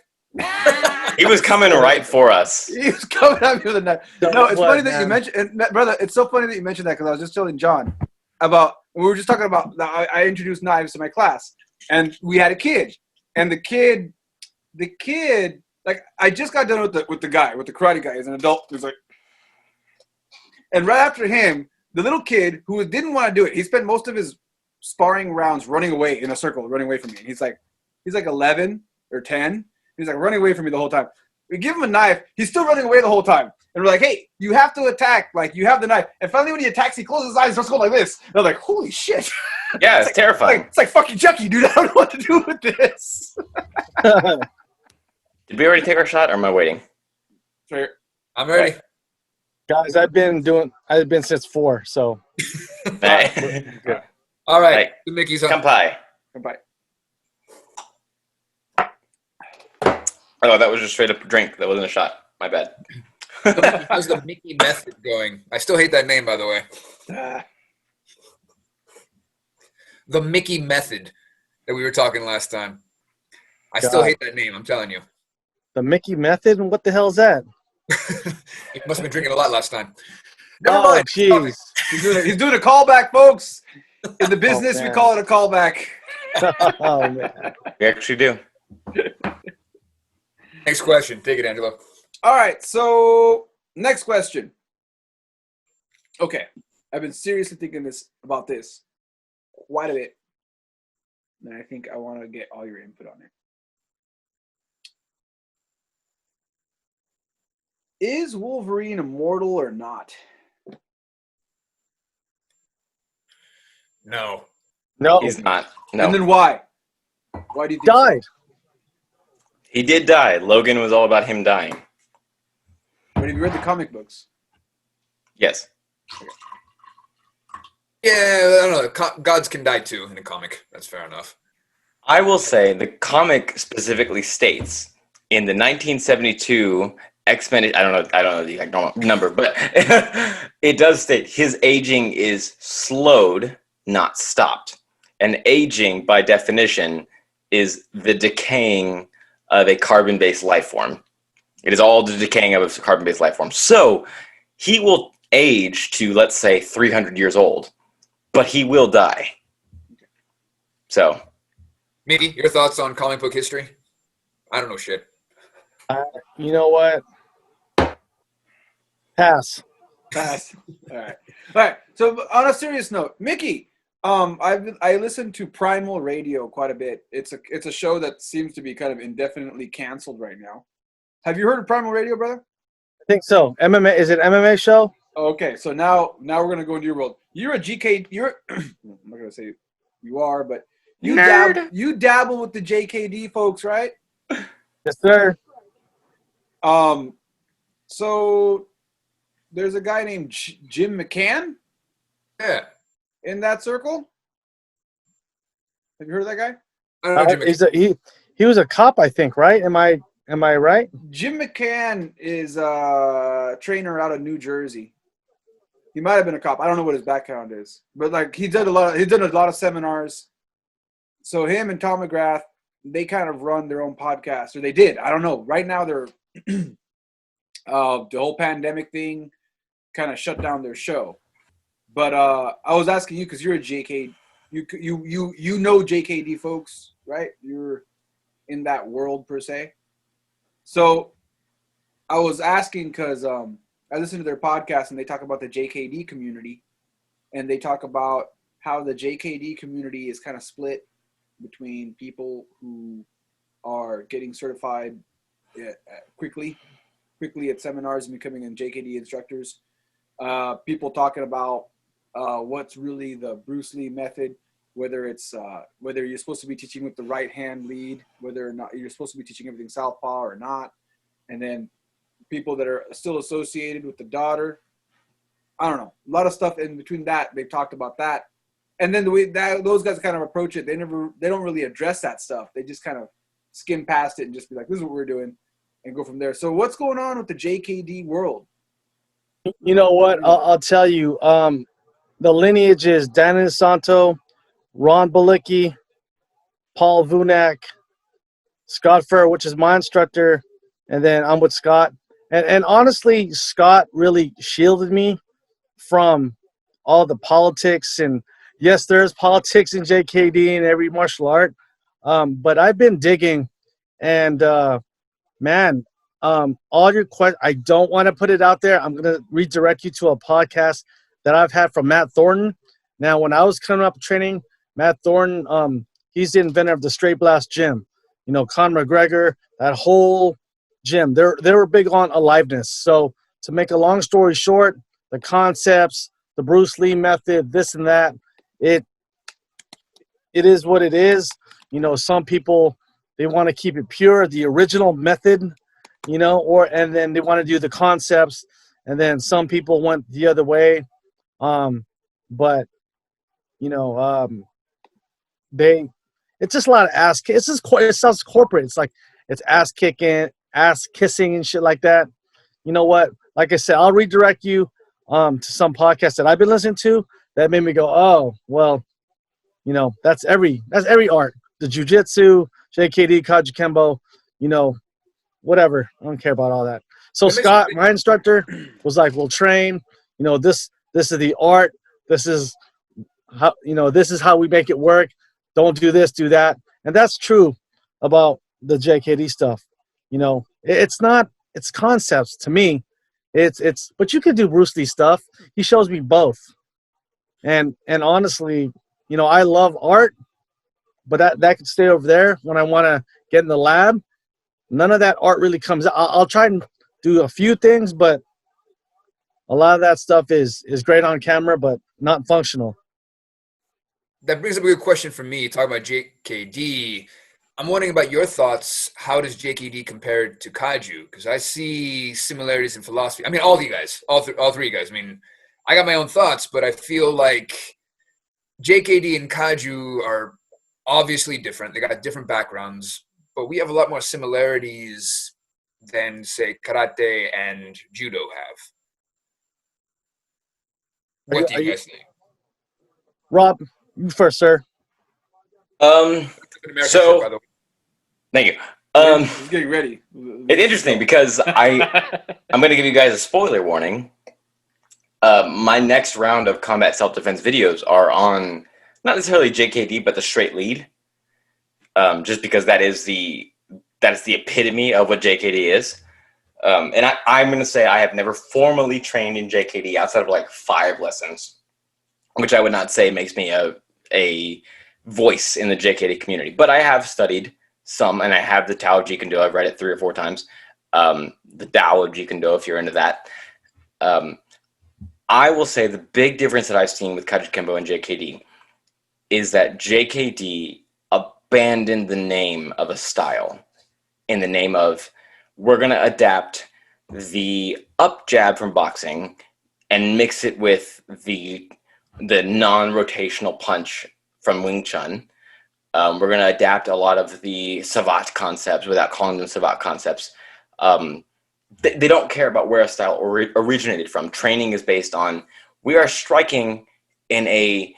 He was coming right for us. He was coming at me with a knife. So No, it's what, funny that you man? mentioned, brother. It's so funny that you mentioned that because I was just telling John about we were just talking about. I introduced knives to my class, and we had a kid, and the kid, like I just got done with the karate guy. He's an adult. He's like, and right after him, the little kid who didn't want to do it. He spent most of his sparring rounds running away in a circle, running away from me. And he's like 11 or 10. He's like running away from me the whole time. We give him a knife. He's still running away the whole time. And we're like, hey, you have to attack. Like, you have the knife. And finally, when he attacks, he closes his eyes and starts going like this. And I'm like, holy shit. Yeah, it's terrifying. It's like fucking Chucky, dude. I don't know what to do with this. Did we already take our shot, or am I waiting? Fair. I'm ready. Guys, I've been since 4, so Hey. All right. Hey. The Mickey's on. Kampai. Bye. Oh, that was just straight up a drink. That wasn't a shot. My bad. How's the Mickey method going? I still hate that name, by the way. The Mickey method that we were talking last time. I still hate that name, I'm telling you. the Mickey method. And what the hell is that? He must have been drinking a lot last time. Never Oh, mind. jeez. He's doing a callback, folks. In the business, we man. call it a callback. Oh man. We actually do. Next question. Take it, Angelo. All right, so next question. Okay, I've been seriously thinking about this quite a bit, and I think I want to get all your input on it. Is Wolverine immortal or not? No. No, He's not. No. And then why? Why do you think died. He did die. Logan was all about him dying. So? But have you read the comic books? Yes. Yeah, I don't know. Gods can die too in a comic. That's fair enough. I will say the comic specifically states in the 1972 X-Men, I don't know the exact number, but it does state his aging is slowed, not stopped. And aging, by definition, is the decaying of a carbon-based life form. It is all the decaying of a carbon-based life form. So he will age to, let's say, 300 years old, but he will die. So, Mickey, your thoughts on comic book history? I don't know shit. You know what? Pass. Pass. All right. So on a serious note, Mickey, I listen to Primal Radio quite a bit. It's a show that seems to be kind of indefinitely canceled right now. Have you heard of Primal Radio, brother? I think so. MMA, is it an MMA show? Okay, so now we're gonna go into your world. You're a GK. I'm not gonna say you are, but you dabble with the JKD folks, right? Yes, sir. So there's a guy named Jim McCann Yeah. in that circle. Have you heard of that guy? I don't know, Jimmy. He was a cop, I think, right? Am I right? Jim McCann is a trainer out of New Jersey. He might have been a cop. I don't know what his background is, but like he's done a lot of seminars. So him and Tom McGrath, they kind of run their own podcast, or they did. I don't know. Right now they're the whole pandemic thing kind of shut down their show. But I was asking you because you're a JK. You know JKD folks, right? You're in that world per se. So I was asking because I listen to their podcast and they talk about the JKD community, and they talk about how the JKD community is kind of split between people who are getting certified quickly at seminars and becoming JKD instructors. People talking about what's really the Bruce Lee method, whether you're supposed to be teaching with the right hand lead, whether or not you're supposed to be teaching everything southpaw or not, and then people that are still associated with the daughter. I don't know. A lot of stuff in between that. They've talked about that. And then the way that those guys kind of approach it, they don't really address that stuff. They just kind of skim past it and just be like, "This is what we're doing," and go from there. So what's going on with the JKD world? You know what? I'll tell you. The lineage is Dan Santo, Ron Balicki, Paul Vunak, Scott Furr, which is my instructor, and then I'm with Scott. And honestly, Scott really shielded me from all the politics. And yes, there's politics in JKD and every martial art, but I've been digging, and man, all your questions, I don't want to put it out there. I'm going to redirect you to a podcast that I've had from Matt Thornton. Now, when I was coming up training, Matt Thornton, he's the inventor of the Straight Blast Gym. You know, Conor McGregor, that whole gym, they were big on aliveness. So to make a long story short, the concepts, the Bruce Lee method, this and that, it is what it is. You know, some people, they want to keep it pure, the original method, you know, and then they want to do the concepts, and then some people went the other way. But you know, it's just a lot of it sounds corporate. It's like it's ass kicking, ass kissing, and shit like that. You know what? Like I said, I'll redirect you to some podcast that I've been listening to that made me go, oh, well, you know, that's every art. The jiu-jitsu, JKD, Kajukenbo, you know, whatever. I don't care about all that. So Scott, my instructor, was like, we'll train. You know, this is the art. This is how, you know, this is how we make it work. Don't do this, do that. And that's true about the JKD stuff. You know, it's concepts to me. But you could do Bruce Lee stuff. He shows me both. And honestly, you know, I love art, but that could stay over there when I want to get in the lab. None of that art really comes out. I'll try and do a few things, but a lot of that stuff is great on camera, but not functional. That brings up a good question for me, talking about JKD. I'm wondering about your thoughts. How does JKD compare to Kaiju? Because I see similarities in philosophy. I mean, all of you guys, all three guys. I mean, I got my own thoughts, but I feel like JKD and Kaiju are obviously different. They got different backgrounds, but we have a lot more similarities than, say, karate and judo have. What do you guys think? Rob, you first, sir. So, thank you. He's getting ready. It's interesting because I'm going to give you guys a spoiler warning. My next round of combat self-defense videos are on not necessarily JKD, but the straight lead. Just because that is the epitome of what JKD is. And I'm going to say I have never formally trained in JKD outside of like 5 lessons, which I would not say makes me a voice in the JKD community. But I have studied some, and I have the Tao of Jeet-Kune-Do. I've read it 3 or 4 times. The Tao of Jeet-Kune-Do, if you're into that. I will say the big difference that I've seen with Kajukenbo and JKD is that JKD abandoned the name of a style in the name of, we're going to adapt the up jab from boxing and mix it with the non-rotational punch from Wing Chun. We're going to adapt a lot of the Savate concepts without calling them Savate concepts. They don't care about where a style originated from. Training is based on, we are striking in a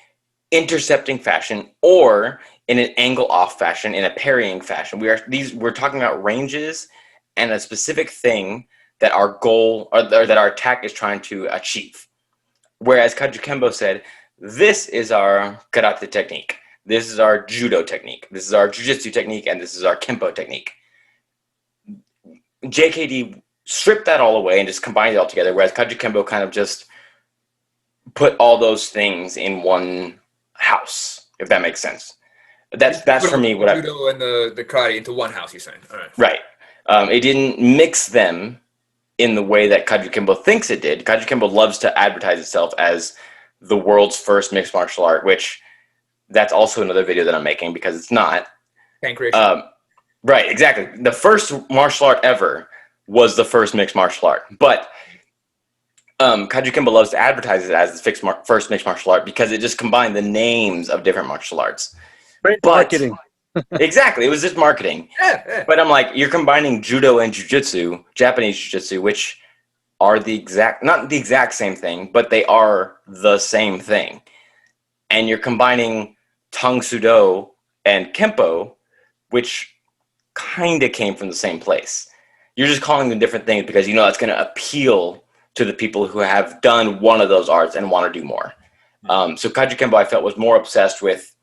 intercepting fashion or in an angle off fashion, in a parrying fashion. We're talking about ranges and a specific thing that our goal or that our attack is trying to achieve. Whereas Kajukenbo said, this is our karate technique. This is our judo technique. This is our jiu-jitsu technique, and this is our kempo technique. JKD stripped that all away and just combined it all together, whereas Kajukenbo kind of just put all those things in one house, if that makes sense. That's for me what I judo and the karate into one house. You're saying, all right? Right. It didn't mix them in the way that Kajukenbo thinks it did. Kajukenbo loves to advertise itself as the world's first mixed martial art, which that's also another video that I'm making because it's not. Pancreation. Right, exactly. The first martial art ever was the first mixed martial art. But Kajukenbo loves to advertise it as the first mixed martial art because it just combined the names of different martial arts. Great But marketing. exactly, it was just marketing. Yeah. But I'm like, you're combining judo and jujitsu, Japanese jujitsu, which are not the exact same thing, but they are the same thing. And you're combining Tang Sudo and Kempo, which kind of came from the same place. You're just calling them different things because you know that's going to appeal to the people who have done one of those arts and want to do more. So Kajukenbo, I felt, was more obsessed with,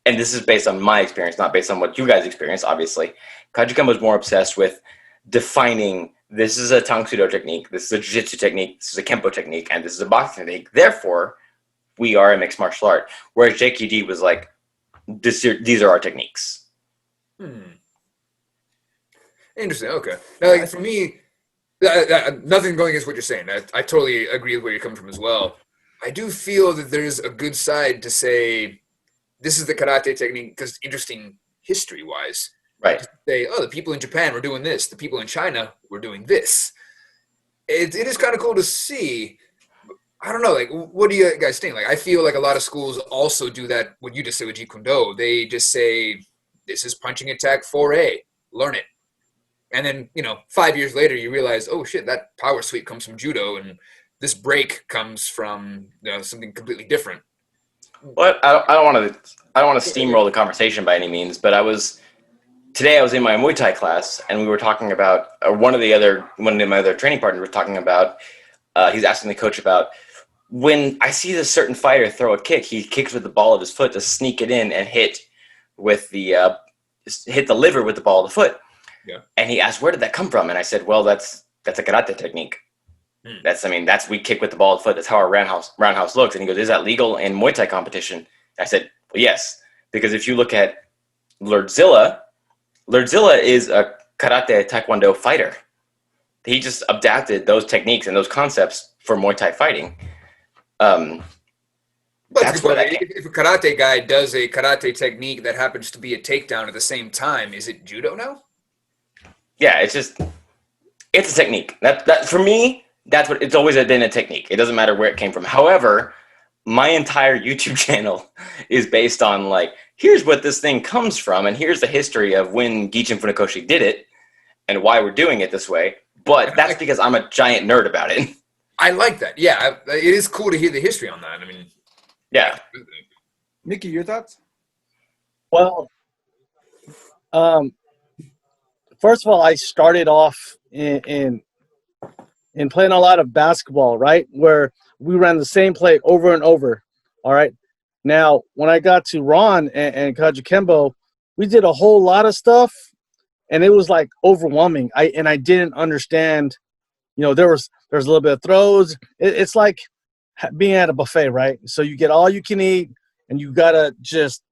and this is based on my experience, not based on what you guys experienced, obviously. Kajukenbo was more obsessed with defining, this is a Tang Sudo technique, this is a Jiu-Jitsu technique, this is a Kempo technique, and this is a boxing technique. Therefore, we are a mixed martial art. Whereas JKD was like, these are our techniques. Interesting. Okay. Now, like, for me, nothing going against what you're saying. I totally agree with where you're coming from as well. I do feel that there's a good side to say this is the karate technique because interesting history-wise. Right. To say, oh, the people in Japan were doing this. The people in China were doing this. It is kind of cool to see. I don't know. Like, what do you guys think? Like, I feel like a lot of schools also do that. What you just said with Jeet Kune Do, they just say, "This is punching attack 4A. Learn it." And then 5 years later, you realize, oh shit, that power sweep comes from judo, and this break comes from something completely different. Well, I don't want to steamroll the conversation by any means, but today I was in my Muay Thai class, and we were talking about, or one of my other training partners was talking about. He's asking the coach about, when I see this certain fighter throw a kick, he kicks with the ball of his foot to sneak it in and hit the liver with the ball of the foot. Yeah. And he asked, where did that come from? And I said, well, that's a karate technique. We kick with the ball of the foot. That's how our roundhouse looks. And he goes, is that legal in Muay Thai competition? I said, well, yes, because if you look at Lordzilla is a karate taekwondo fighter. He just adapted those techniques and those concepts for Muay Thai fighting. That's what if a karate guy does a karate technique that happens to be a takedown at the same time, is it judo now? Yeah, it's a technique. That for me, that's what it's always been, a technique. It doesn't matter where it came from. However, my entire YouTube channel is based on like, here's what this thing comes from, and here's the history of when Gichin Funakoshi did it, and why we're doing it this way. But that's because I'm a giant nerd about it. I like that. Yeah, it is cool to hear the history on that. I mean, yeah. Mickey, your thoughts? Well, first of all, I started off in playing a lot of basketball, right? Where we ran the same play over and over. All right. Now, when I got to Ron and Kajukenbo, we did a whole lot of stuff, and it was like overwhelming. I didn't understand. There was a little bit of throws. It's like being at a buffet, right? So you get all you can eat, and you gotta just,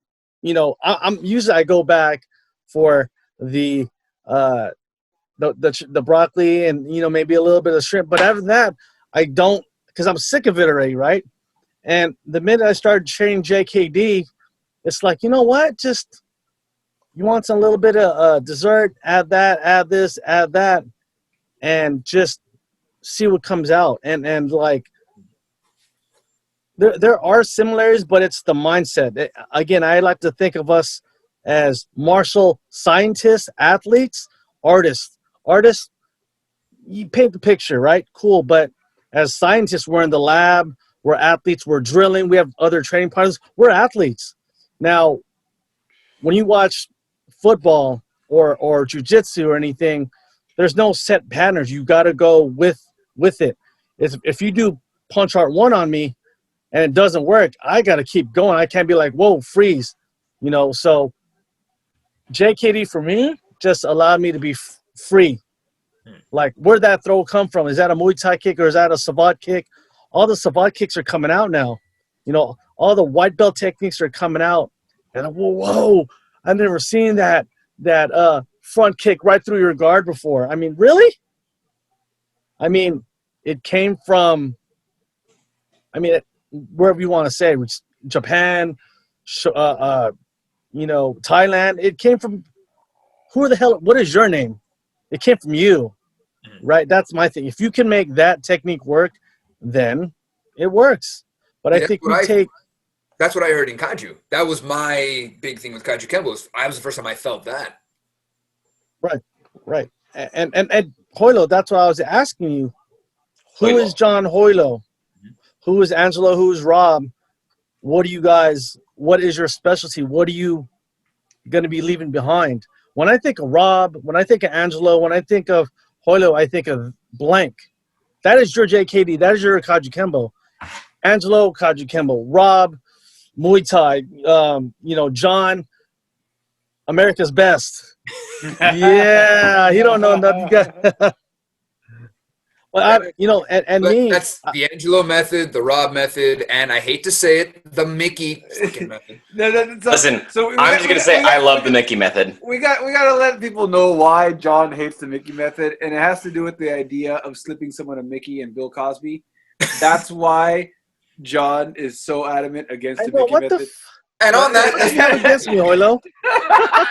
I go back for the broccoli and maybe a little bit of shrimp, but after that I don't, because I'm sick of it already, right? And the minute I started training JKD, it's like, you know what, just you want some little bit of dessert, add that, add this, add that, and just see what comes out. And like there are similarities, but it's the mindset. Again, I like to think of us as martial scientists, athletes, artists, you paint the picture, right? Cool. But as scientists, we're in the lab, we're athletes, we're drilling, we have other training partners, we're athletes. Now, when you watch football or jiu-jitsu or anything, there's no set patterns. You got to go with it. If you do punch art 1 on me and it doesn't work, I got to keep going. I can't be like, whoa, freeze. So JKD for me just allowed me to be free. Like, where'd that throw come from? Is that a Muay Thai kick or is that a savate kick? All the savate kicks are coming out now. All the white belt techniques are coming out. And whoa, I've never seen that front kick right through your guard before. I mean, really? I mean, it came from, wherever you want to say, Japan, Thailand. It came from, what is your name? It came from you, right? That's my thing. If you can make that technique work, then it works. But I think that's what I heard in Kaiju. That was my big thing with Kajukenbo. That was the first time I felt that. Right. And Hojlo, that's what I was asking you. Who is John Hojlo? Who is Angelo? Who is Rob? What is your specialty? What are you going to be leaving behind? When I think of Rob, when I think of Angelo, when I think of Hojlo, I think of blank. That is your JKD. That is your Kajukenbo. Angelo, Kajukenbo. Rob, Muay Thai. John, America's best. Yeah, he don't know nothing. Well, that's the Angelo method, the Rob method, and I hate to say it, the Mickey fucking method. Listen, I'm just gonna say I love the Mickey method. We got to let people know why John hates the Mickey method, and it has to do with the idea of slipping someone a Mickey and Bill Cosby. That's why John is so adamant against the Mickey method. And on that, you have against me, Hojlo.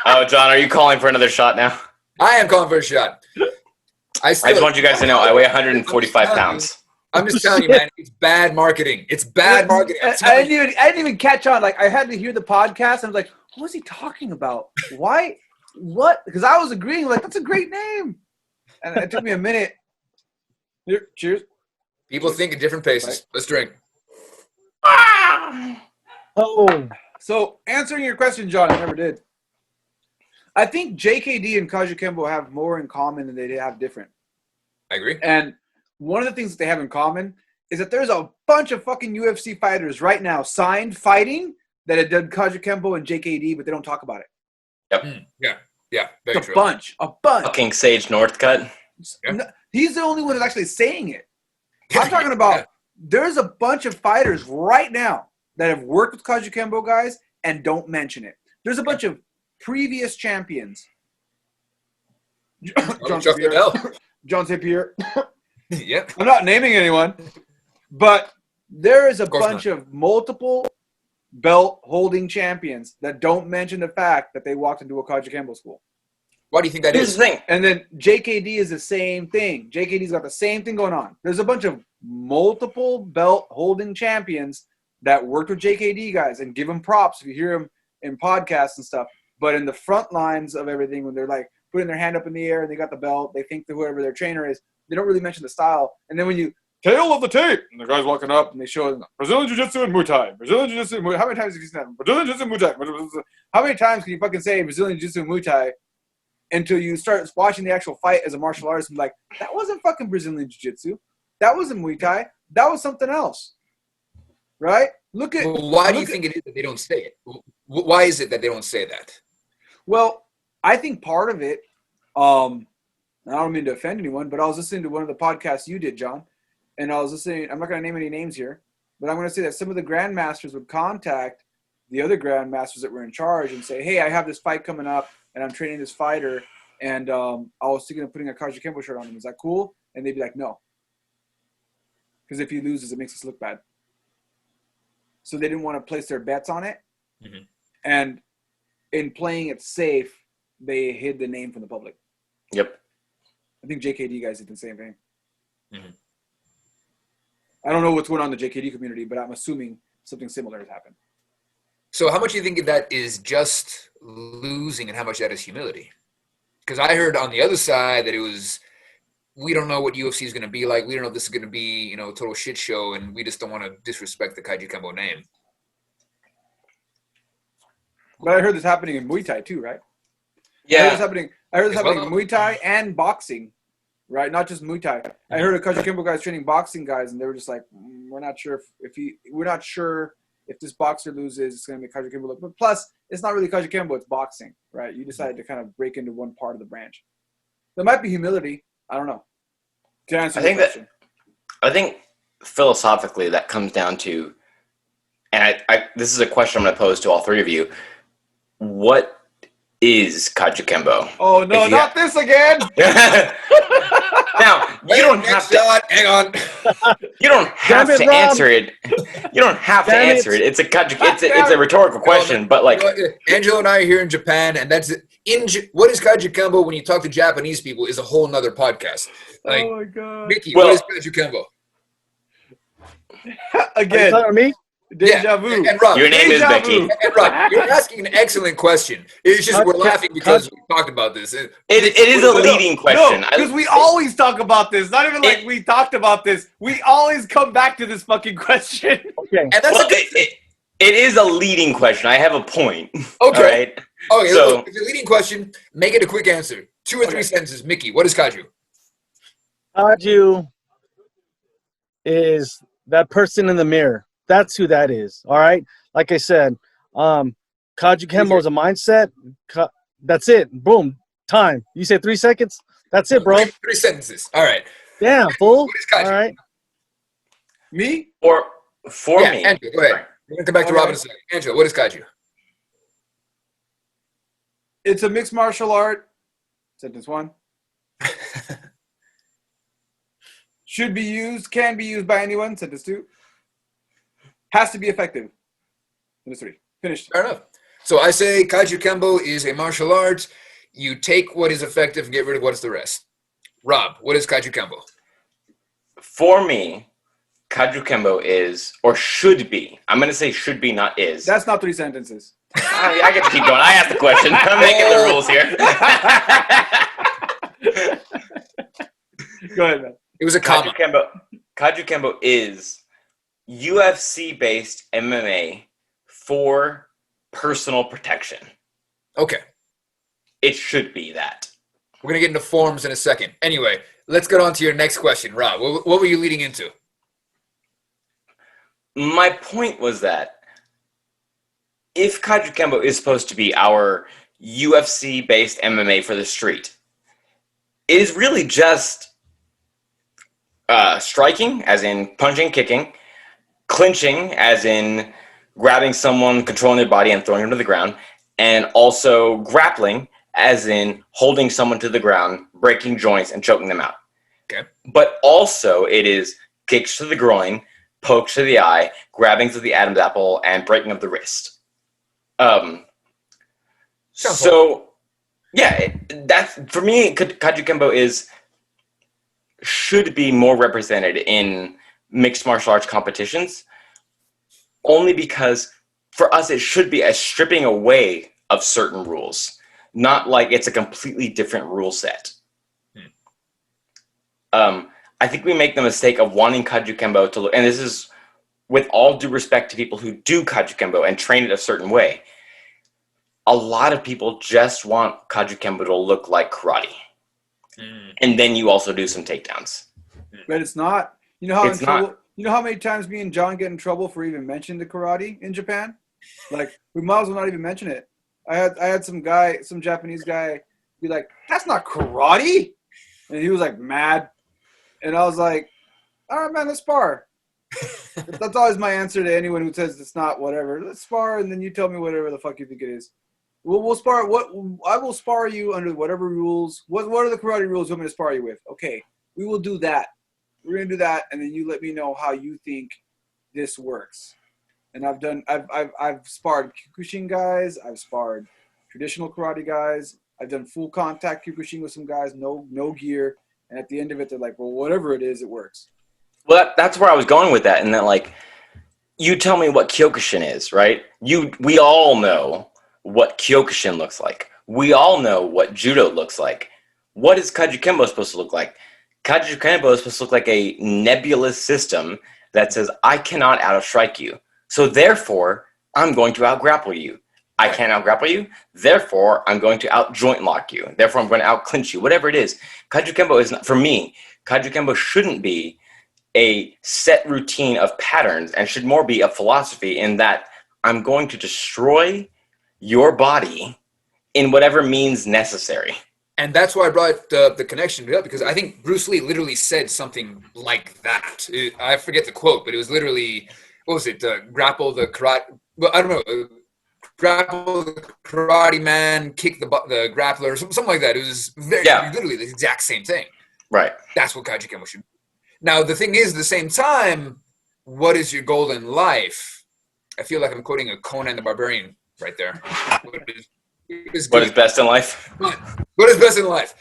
Oh, John, are you calling for another shot now? I am calling for a shot. I just want you guys to know I weigh 145 pounds. I'm just telling you, man, it's bad marketing. It's bad marketing. I didn't even catch on. Like, I had to hear the podcast. And I was like, what is he talking about? Why? What? Because I was agreeing, like, that's a great name. And it took me a minute. Here, cheers. People think at different paces. Let's drink. Oh. So, answering your question, John, I never did. I think JKD and Kajukenbo have more in common than they have different. I agree. And one of the things that they have in common is that there's a bunch of fucking UFC fighters right now signed fighting that have done Kajukenbo and JKD, but they don't talk about it. Yep. Yeah. Very true. A bunch. Fucking Sage Northcutt. Yeah. He's the only one that's actually saying it. I'm talking about there's a bunch of fighters right now that have worked with Kajukenbo guys and don't mention it. There's a bunch of previous champions. John St. Pierre. Yep. I'm not naming anyone, but there is a bunch of multiple belt holding champions that don't mention the fact that they walked into a Kajukenbo school. Why do you think that Here's is? the thing. And then JKD is the same thing. JKD's got the same thing going on. There's a bunch of multiple belt holding champions that worked with JKD guys, and give them props if you hear them in podcasts and stuff. But in the front lines of everything, when they're like putting their hand up in the air and they got the belt, they think that whoever their trainer is, they don't really mention the style. And then when you tail of the tape, and the guy's walking up and they show them Brazilian Jiu-Jitsu and Muay Thai. Brazilian Jiu-Jitsu and Muay Thai. How many times have you seen that? Brazilian Jiu-Jitsu and Muay Thai. How many times can you fucking say Brazilian Jiu-Jitsu and Muay Thai until you start watching the actual fight as a martial artist and be like, that wasn't fucking Brazilian Jiu-Jitsu. That wasn't Muay Thai. That was something else. Right? Why do you think it is that they don't say it? Why is it that they don't say that? Well, I think part of it, I don't mean to offend anyone, but I was listening to one of the podcasts you did, John, and I was listening, I'm not going to name any names here, but I'm going to say that some of the grandmasters would contact the other grandmasters that were in charge and say, hey, I have this fight coming up, and I'm training this fighter, and I was thinking of putting a Kajukenbo shirt on him. Is that cool? And they'd be like, no. Because if he loses, it makes us look bad. So they didn't want to place their bets on it. Mm-hmm. And in playing it safe, they hid the name from the public. Yep. I think JKD guys did the same thing. Mm-hmm. I don't know what's going on in the JKD community, but I'm assuming something similar has happened. So how much do you think of that is just losing and how much that is humility? Because I heard on the other side that it was, we don't know what UFC is going to be like. We don't know if this is going to be, a total shit show, and we just don't want to disrespect the Kajukenbo name. But I heard this happening in Muay Thai too, right? Yeah. I heard this happening in Muay Thai and boxing, right? Not just Muay Thai. I heard a Kajukenbo guys training boxing guys, and they were just like, we're not sure if this boxer loses, it's going to be Kajukenbo look. But plus, it's not really Kajukenbo, it's boxing, right? You decided to kind of break into one part of the branch. There might be humility. I don't know. To answer the question. I think philosophically that comes down to, and this is a question I'm going to pose to all three of you. What is Kajukenbo? Oh, no, not this again! Now, you don't have to. Hang on. You don't have to answer it. You don't have to answer it. It's a rhetorical question, but like Angelo and I are here in Japan, and that's what is Kajukenbo when you talk to Japanese people is a whole nother podcast. Like, oh my god, Mickey, what is Kajukenbo? Are you Again, talking to me? deja vu. And Rob, Your name is Deja Becky. vu. and Rob, you're asking an excellent question. It's just we're laughing because we talked about this. It is a leading question. Because we always talk about this. Not even like we talked about this. We always come back to this fucking question. Okay. And that's Well, a good thing. it is a leading question. I have a point. Okay. All right. Okay, So- look, it's a leading question. Make it a quick answer. 2 or 3 sentences. Mickey, what is Kaiju? Kaiju is that person in the mirror. That's who that is. All right. Like I said, Kajukenbo is a mindset. That's it. Boom. Time. You said 3 seconds. That's it, bro. 3 sentences. All right. Damn, fool. What is Kaiju? All right. Me? Or for me. Andrew, go ahead. We're going to come back to Rob in a second. Angela, what is Kaiju? It's a mixed martial art. Sentence 1. Should be used, can be used by anyone. Sentence 2. Has to be effective. Sentence 3. Finished. Fair enough. So I say Kajukenbo is a martial art. You take what is effective and get rid of what's the rest. Rob, what is Kajukenbo? For me, Kajukenbo is, or should be. I'm going to say should be, not is. That's not 3 sentences. I get to keep going. I asked the question. I'm making the rules here. Go ahead, man. It was a comma. Kajukenbo is UFC-based MMA for personal protection. Okay. It should be that. We're going to get into forms in a second. Anyway, let's get on to your next question. Rob, what were you leading into? My point was that if Kajukenbo is supposed to be our UFC-based MMA for the street, it is really just striking, as in punching, kicking, clinching, as in grabbing someone, controlling their body, and throwing them to the ground, and also grappling, as in holding someone to the ground, breaking joints, and choking them out. Okay. But also, it is kicks to the groin, pokes to the eye, grabbing to the Adam's apple, and breaking of the wrist. That's for me. Kajukenbo should be more represented in mixed martial arts competitions, only because for us it should be a stripping away of certain rules, not like it's a completely different rule set. I think we make the mistake of wanting Kajukenbo to look, and this is with all due respect to people who do Kajukenbo and train it a certain way. A lot of people just want Kajukenbo to look like karate. And then you also do some takedowns. But it's not. You know how It's not. You know how many times me and John get in trouble for even mentioning the karate in Japan? Like, we might as well not even mention it. I had some Japanese guy be like, "That's not karate," and he was like mad, and I was like, "All right, man, let's spar." That's always my answer to anyone who says it's not whatever. Let's spar, and then you tell me whatever the fuck you think it is. We'll spar. I will spar you under whatever rules. What are the karate rules you want me to spar you with? Okay, we will do that. We're gonna do that, and then you let me know how you think this works. And I've sparred Kyokushin guys. I've sparred traditional karate guys. I've done full contact Kyokushin with some guys, no gear. And at the end of it, they're like, "Well, whatever it is, it works." Well, that's where I was going with that, and that like, you tell me what Kyokushin is, right? We all know what Kyokushin looks like. We all know what Judo looks like. What is Kajukenbo supposed to look like? Kajukenbo is supposed to look like a nebulous system that says, I cannot out-strike you. So therefore, I'm going to out-grapple you. I can't out-grapple you. Therefore, I'm going to out-joint lock you. Therefore, I'm going to out-clinch you. Whatever it is. Kajukenbo is not, for me, Kajukenbo shouldn't be a set routine of patterns and should more be a philosophy in that I'm going to destroy your body in whatever means necessary. And that's why I brought the connection up, because I think Bruce Lee literally said something like that. I forget the quote, but it was literally, what was it? Grapple the karate. Well, I don't know. Grapple the karate man, kick the grappler, something like that. It was literally the exact same thing. Right. That's what Kajukenbo should be. Now, the thing is, at the same time, what is your goal in life? I feel like I'm quoting a Conan the Barbarian right there. What is best in life? What is best in life?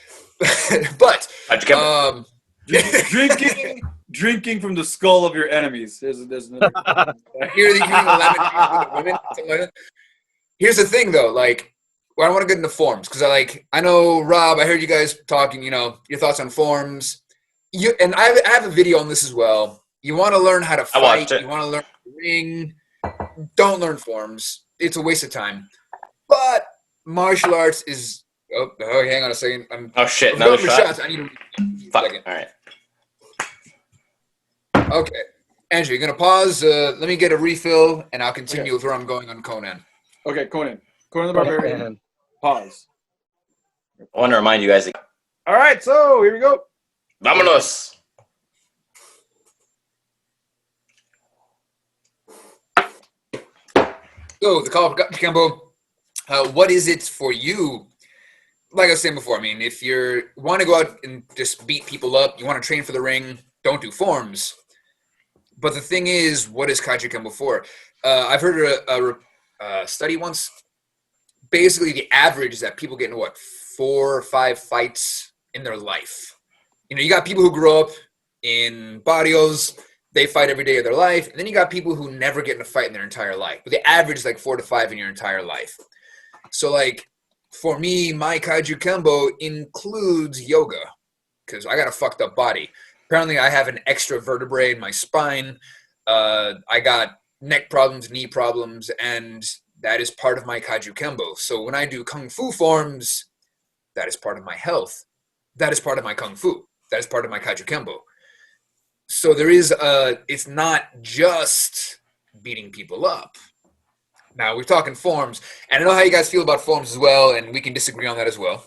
But Kajukenbo. Drinking, drinking from the skull of your enemies. There's another. Hear the lemon juice with the women. Something like that. Here's the thing, though. Like, well, I want to get into forms because I know Rob. I heard you guys talking. Your thoughts on forms. And I have a video on this as well. You want to learn how to fight. I watched it. You want to learn how to ring. Don't learn forms. It's a waste of time. But martial arts is. Oh, hang on a second. Oh shit! Another shot. Shots. I need a Fuck. second. All right. Okay, Andrew, you're gonna pause. Let me get a refill, and I'll continue with where I'm going on Conan. Okay, Conan the Barbarian. Pause. I want to remind you guys. All right, so here we go. Vámonos. So the call for Kajukenbo, what is it for you? Like I was saying before, I mean, if you want to go out and just beat people up, you want to train for the ring, don't do forms. But the thing is, what is Kajukenbo for? I've heard a study once. Basically, the average is that people get into 4 or 5 fights in their life. You got people who grow up in barrios, they fight every day of their life, and then you got people who never get in a fight in their entire life. But the average is like 4 to 5 in your entire life. So, like, for me, my Kajukenbo includes yoga because I got a fucked up body. Apparently, I have an extra vertebrae in my spine. I got neck problems, knee problems, and that is part of my Kajukenbo. So when I do Kung Fu forms, that is part of my health. That is part of my Kung Fu. That is part of my Kajukenbo. So there is it's not just beating people up. Now, we're talking forms, and I know how you guys feel about forms as well, and we can disagree on that as well.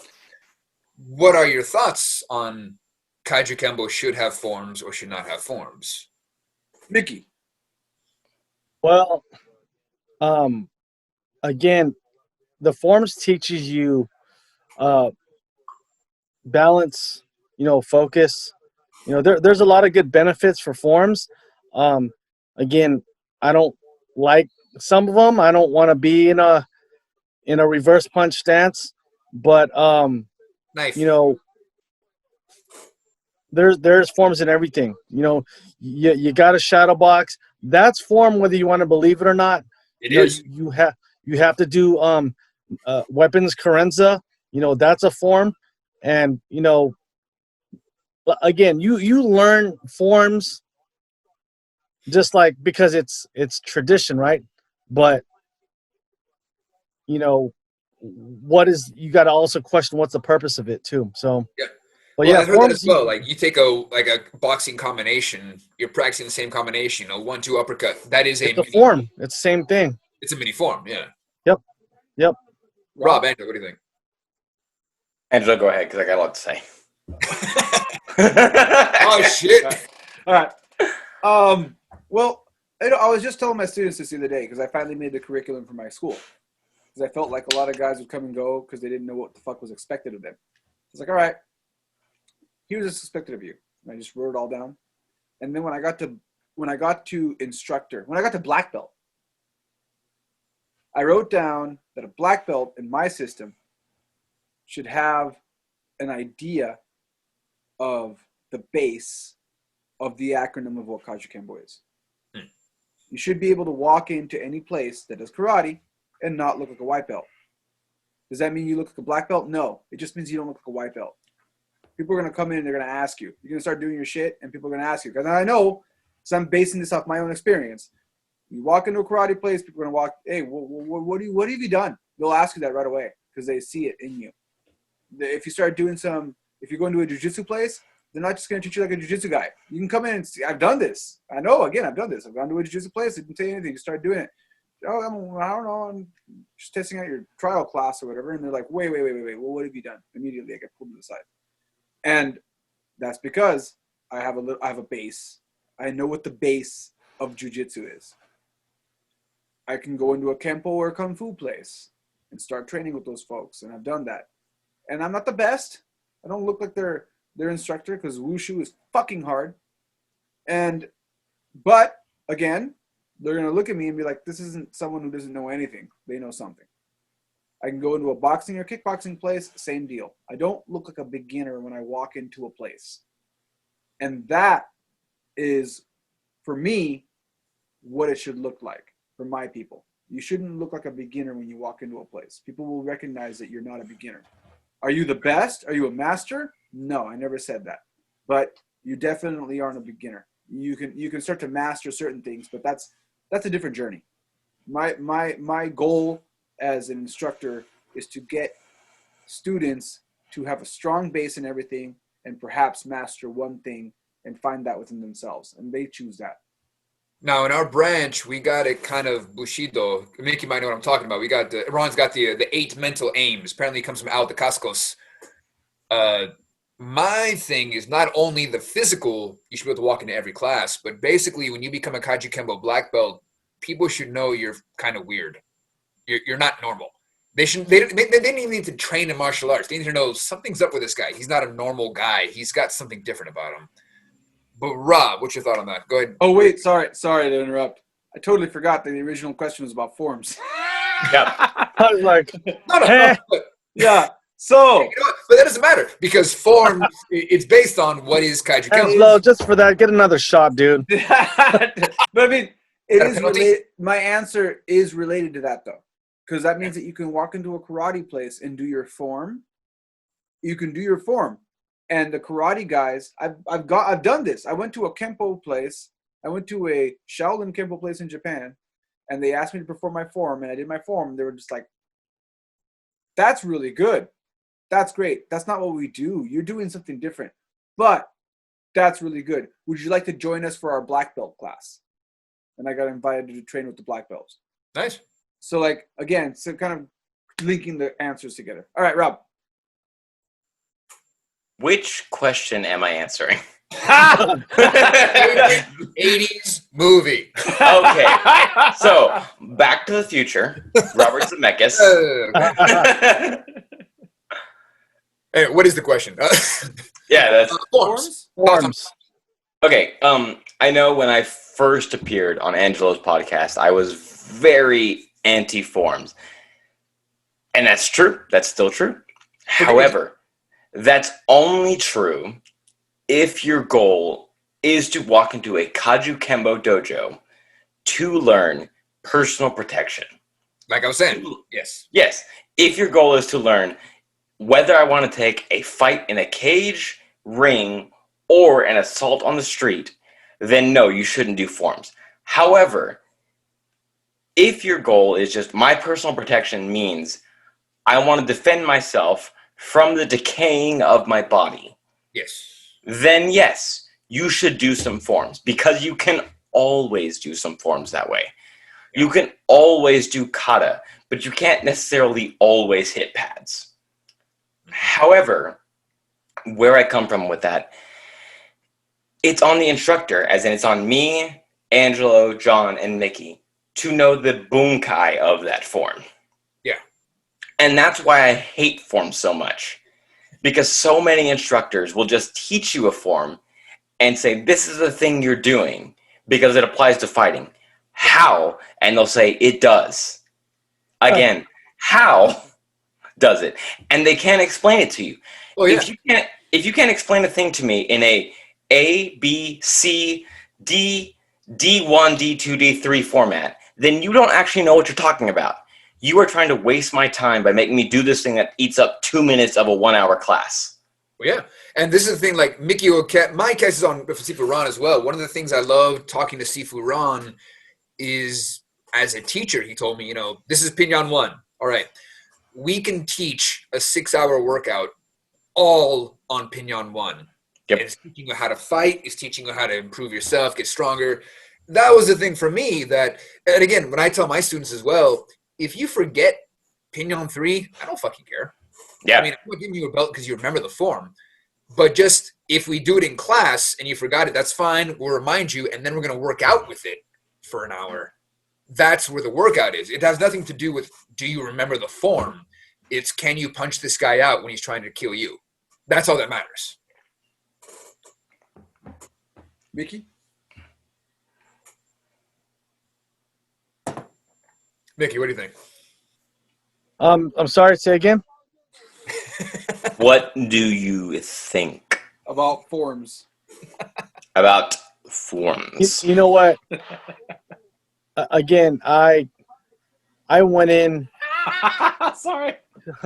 What are your thoughts on Kajukenbo should have forms or should not have forms? Mickey. Well, again, the forms teaches you balance, focus. There's a lot of good benefits for forms. Again, I don't like some of them. I don't want to be in a reverse punch stance, but Knife. There's forms in everything. You got a shadow box. That's form whether you want to believe it or not. It is. You have to do weapons carenza. That's a form, and again, you learn forms just like because it's tradition, right? But what is, you got to also question what's the purpose of it too. So Yeah. but Well, yeah, I've heard that forms, as well. Like you take a boxing combination, you're practicing the same combination, 1-2 uppercut. That is it's a form. It's the same thing. It's a mini form, yeah. Yep. Rob, Andrew, what do you think? Angela, go ahead because I got a lot to say. Oh shit! All right. Well, I was just telling my students this the other day because I finally made the curriculum for my school. Because I felt like a lot of guys would come and go because they didn't know what the fuck was expected of them. I was like, all right, here's what's expected of you. And I just wrote it all down. And then when I got to instructor, when I got to black belt, I wrote down that a black belt in my system should have an idea of the base of the acronym of what Kajukenbo is. You should be able to walk into any place that does karate and not look like a white belt. Does that mean you look like a black belt? No. It just means you don't look like a white belt. People are going to come in and they're going to ask you. You're going to start doing your shit and people are going to ask you. Because I know, because I'm basing this off my own experience. You walk into a karate place, people are going to walk, hey, what have you done? They'll ask you that right away because they see it in you. If you start doing if you go into a jiu-jitsu place, they're not just going to treat you like a jiu-jitsu guy. You can come in and see, I've done this. I know, again, I've done this. I've gone to a jiu-jitsu place. They didn't say anything. You start doing it. Oh, I don't know. I'm just testing out your trial class or whatever. And they're like, wait. Well, what have you done? Immediately, I get pulled to the side. And that's because I have a base. I know what the base of jiu-jitsu is. I can go into a Kempo or a Kung Fu place and start training with those folks. And I've done that. And I'm not the best. I don't look like their instructor because Wushu is fucking hard. But again, they're going to look at me and be like, this isn't someone who doesn't know anything. They know something. I can go into a boxing or kickboxing place, same deal. I don't look like a beginner when I walk into a place. And that is, for me, what it should look like for my people. You shouldn't look like a beginner when you walk into a place. People will recognize that you're not a beginner. Are you the best? Are you a master? No, I never said that. But you definitely aren't a beginner. You can start to master certain things, but that's a different journey. My goal as an instructor is to get students to have a strong base in everything and perhaps master one thing and find that within themselves, and they choose that. Now, in our branch, we got it kind of Bushido. Mickey might know what I'm talking about. We got Ron's got the 8 mental aims. Apparently, it comes from Al de Cascos. My thing is not only the physical, you should be able to walk into every class, but basically, when you become a Kajukenbo black belt, people should know you're kind of weird. You're not normal. They didn't even need to train in martial arts. They need to know something's up with this guy. He's not a normal guy. He's got something different about him. But Rob, what's your thought on that? Go ahead. Oh wait, sorry to interrupt. I totally forgot that the original question was about forms. Yeah. I was like, No. Yeah. So, You know what? But that doesn't matter because form it's based on what is Kaiju Angelo, just for that, get another shot, dude. but I mean, it Got a is penalty? related. My answer is related to that though, because that means that you can walk into a karate place and do your form. You can do your form, and the karate guys. I've done this. I went to a Kempo place. I went to a Shaolin Kempo place in Japan, and they asked me to perform my form, and I did my form. They were just like, "That's really good. That's great. That's not what we do. You're doing something different, but that's really good. Would you like to join us for our black belt class?" And I got invited to train with the black belts. Nice. So like, again, so kind of linking the answers together. All right, Rob. Which question am I answering? 80s movie. Okay. So, Back to the Future, Robert Zemeckis. Hey, what is the question? Yeah, that's Forms. Forms. okay. I know when I first appeared on Angelo's podcast, I was very anti-forms. And that's true. That's still true. However, that's only true if your goal is to walk into a Kajukenbo dojo to learn personal protection. Like I was saying, yes. Yes. If your goal is to learn whether I want to take a fight in a cage, ring, or an assault on the street, then no, you shouldn't do forms. However, if your goal is just my personal protection means I want to defend myself from the decaying of my body, Yes. then yes, you should do some forms because you can always do some forms that way. You can always do kata, but you can't necessarily always hit pads. However, where I come from with that, it's on the instructor, as in it's on me, Angelo, John, and Mickey, to know the bunkai of that form. Yeah. And that's why I hate forms so much. Because so many instructors will just teach you a form and say, this is the thing you're doing because it applies to fighting. How? And they'll say, it does. Again, how does it? And they can't explain it to you. Oh, yeah. If you can't explain a thing to me in A, B, C, D, D1, D2, D3 format, then you don't actually know what you're talking about. You are trying to waste my time by making me do this thing that eats up 2 minutes of a 1 hour class. Well, yeah. And this is the thing, like Mickey my case is on Sifu Ron as well. One of the things I love talking to Sifu Ron is, as a teacher, he told me, this is Pinyon 1. All right. We can teach a 6-hour workout all on Pinyon 1. Yep. It's teaching you how to fight. It's teaching you how to improve yourself, get stronger. That was the thing for me and again, when I tell my students as well, if you forget Pinyon 3, I don't fucking care. Yeah. I mean, I'm not giving you a belt because you remember the form. But just if we do it in class and you forgot it, that's fine. We'll remind you, and then we're going to work out with it for an hour. That's where the workout is. It has nothing to do with do you remember the form. It's can you punch this guy out when he's trying to kill you. That's all that matters. Mickey? Mickey, what do you think? I'm sorry, say again. What do you think About forms. about forms. You know what? Again, I went in, Sorry.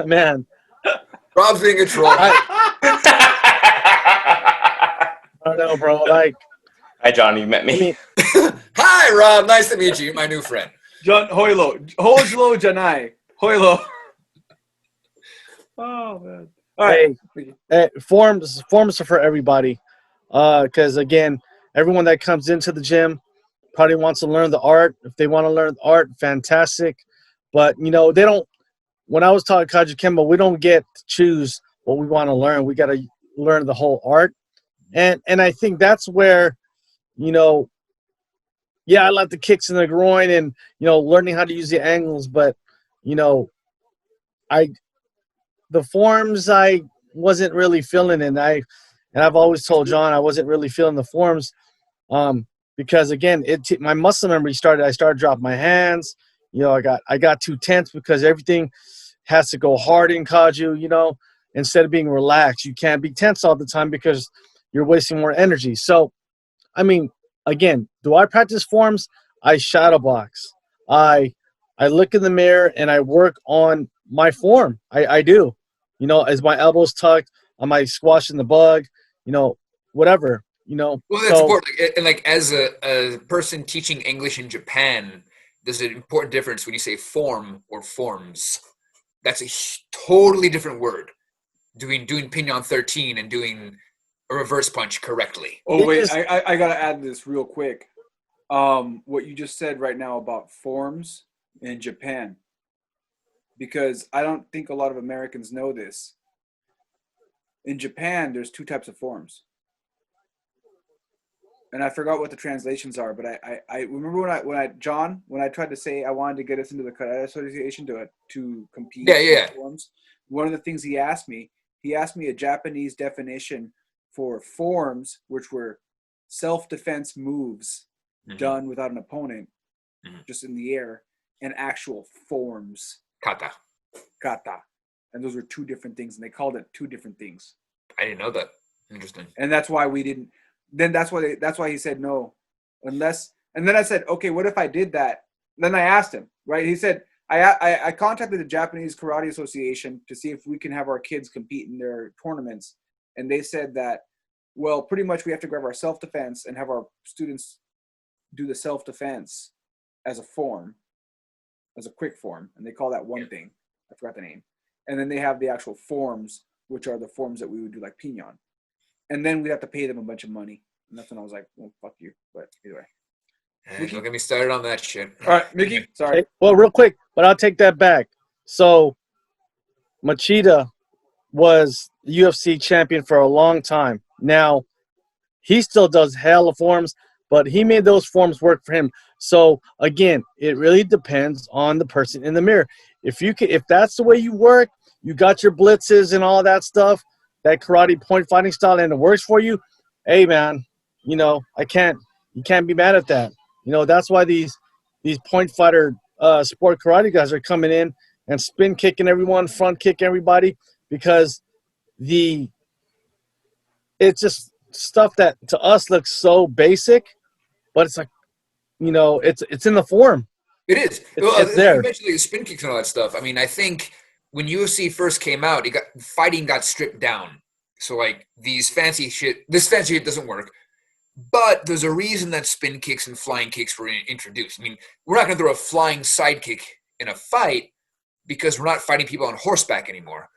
man. Rob's being a troll. I don't know, bro. Like, Hi, John. You met me. I mean, Hi, Rob. Nice to meet you, my new friend. John Hojlo. Hojlo Janai. Hojlo. Oh, man. All right. forms are for everybody. Because again, everyone that comes into the gym probably wants to learn the art. If they want to learn the art, fantastic. But they don't. When I was taught Kajukenbo, we don't get to choose what we want to learn. We got to learn the whole art, and I think that's where, I like the kicks in the groin and learning how to use the angles, but I the forms I wasn't really feeling, and I've always told John I wasn't really feeling the forms, because again, my muscle memory started. I started dropping my hands. I got too tense because everything has to go hard in Kaiju. Instead of being relaxed, you can't be tense all the time because you're wasting more energy. So, I mean, again, do I practice forms? I shadow box. I look in the mirror and I work on my form. I do. As my elbows tucked, am I squashing the bug? Whatever. Well, that's so, important. And like as a person teaching English in Japan, there's an important difference when you say form or forms. That's a totally different word. Doing Pinion 13 and doing a reverse punch correctly. Oh, wait. I got to add this real quick. What you just said right now about forms in Japan, because I don't think a lot of Americans know this. In Japan, there's two types of forms. And I forgot what the translations are, but I remember when I tried to say I wanted to get us into the Karate Association to compete in forms. One of the things he asked me a Japanese definition for forms, which were self-defense moves done without an opponent, just in the air, and actual forms. Kata. And those were two different things, and they called it two different things. I didn't know that. Interesting. And that's why we didn't. Then that's why he said no, unless. And then I said, okay, what if I did that? Then I asked him, right? He said, I contacted the Japanese Karate Association to see if we can have our kids compete in their tournaments, and they said that, well, pretty much we have to grab our self-defense and have our students do the self-defense as a form, as a quick form, and they call that one thing. I forgot the name. And then they have the actual forms, which are the forms that we would do like Pinion. And then we'd have to pay them a bunch of money. And that's when I was like, well, fuck you. But either way. Hey, don't get me started on that shit. All right, Mickey, sorry. Okay, well, real quick, but I'll take that back. So, Machida was the UFC champion for a long time. Now, he still does hell of forms, but he made those forms work for him. So, again, it really depends on the person in the mirror. If that's the way you work, you got your blitzes and all that stuff, that karate point fighting style, and it works for you, hey, man, you can't be mad at that. That's why these point fighter sport karate guys are coming in and spin kicking everyone, front kick everybody, because it's just stuff that to us looks so basic, but it's like, it's in the form. It is. It's there. You mentioned the spin kicks and all that stuff. I mean, I think when UFC first came out, fighting got stripped down. So like this fancy shit doesn't work. But there's a reason that spin kicks and flying kicks were introduced. I mean, we're not going to throw a flying side kick in a fight because we're not fighting people on horseback anymore.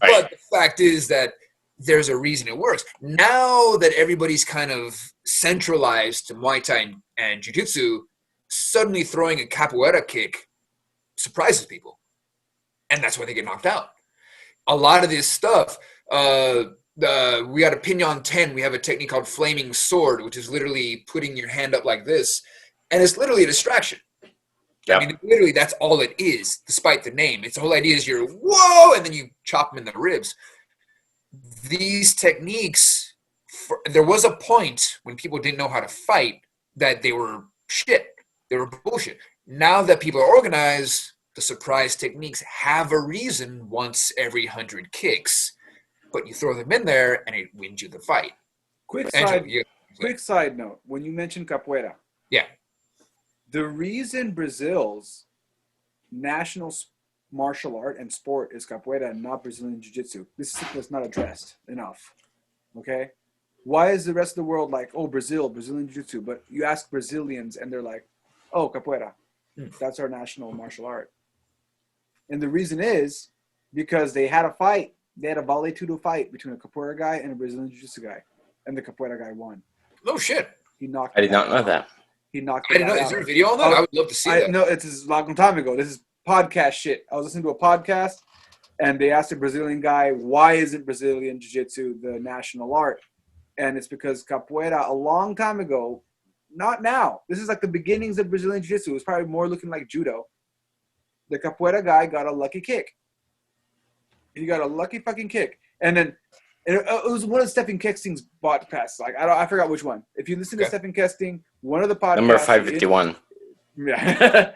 Right. But the fact is that there's a reason it works. Now that everybody's kind of centralized to Muay Thai and Jiu-Jitsu, suddenly throwing a capoeira kick surprises people. And that's why they get knocked out. A lot of this stuff, we got a Pinion 10. We have a technique called flaming sword, which is literally putting your hand up like this. And it's literally a distraction. Yep. I mean, literally, that's all it is, despite the name. The whole idea is you're, whoa, and then you chop them in the ribs. These techniques, there was a point when people didn't know how to fight that they were shit. They were bullshit. Now that people are organized, the surprise techniques have a reason once every 100 kicks. But you throw them in there, and it wins you the fight. Quick Angelo, side. Quick side note: when you mentioned capoeira, Yeah. the reason Brazil's national martial art and sport is capoeira and not Brazilian jiu-jitsu. This is something that's not addressed enough. Okay, why is the rest of the world like, oh, Brazilian jiu-jitsu? But you ask Brazilians and they're like, oh, capoeira. That's our national martial art. And the reason is because they had a fight. They had a vale tudo fight between a capoeira guy and a Brazilian jiu-jitsu guy, and the capoeira guy won. Oh shit! He knocked. I did not know that. He knocked. I didn't know. Is there a video on that? I would love to see that. No, it's a long time ago. This is podcast shit. I was listening to a podcast, and they asked a Brazilian guy, "Why isn't Brazilian jiu-jitsu the national art?" And it's because capoeira a long time ago, not now. This is like the beginnings of Brazilian jiu-jitsu. It was probably more looking like judo. The capoeira guy got a lucky kick. He got a lucky fucking kick, and then it was one of Stephen Kesting's podcasts. Like I forgot which one. If you listen to Stephen Kesting, one of the podcasts, Number 551. Yeah.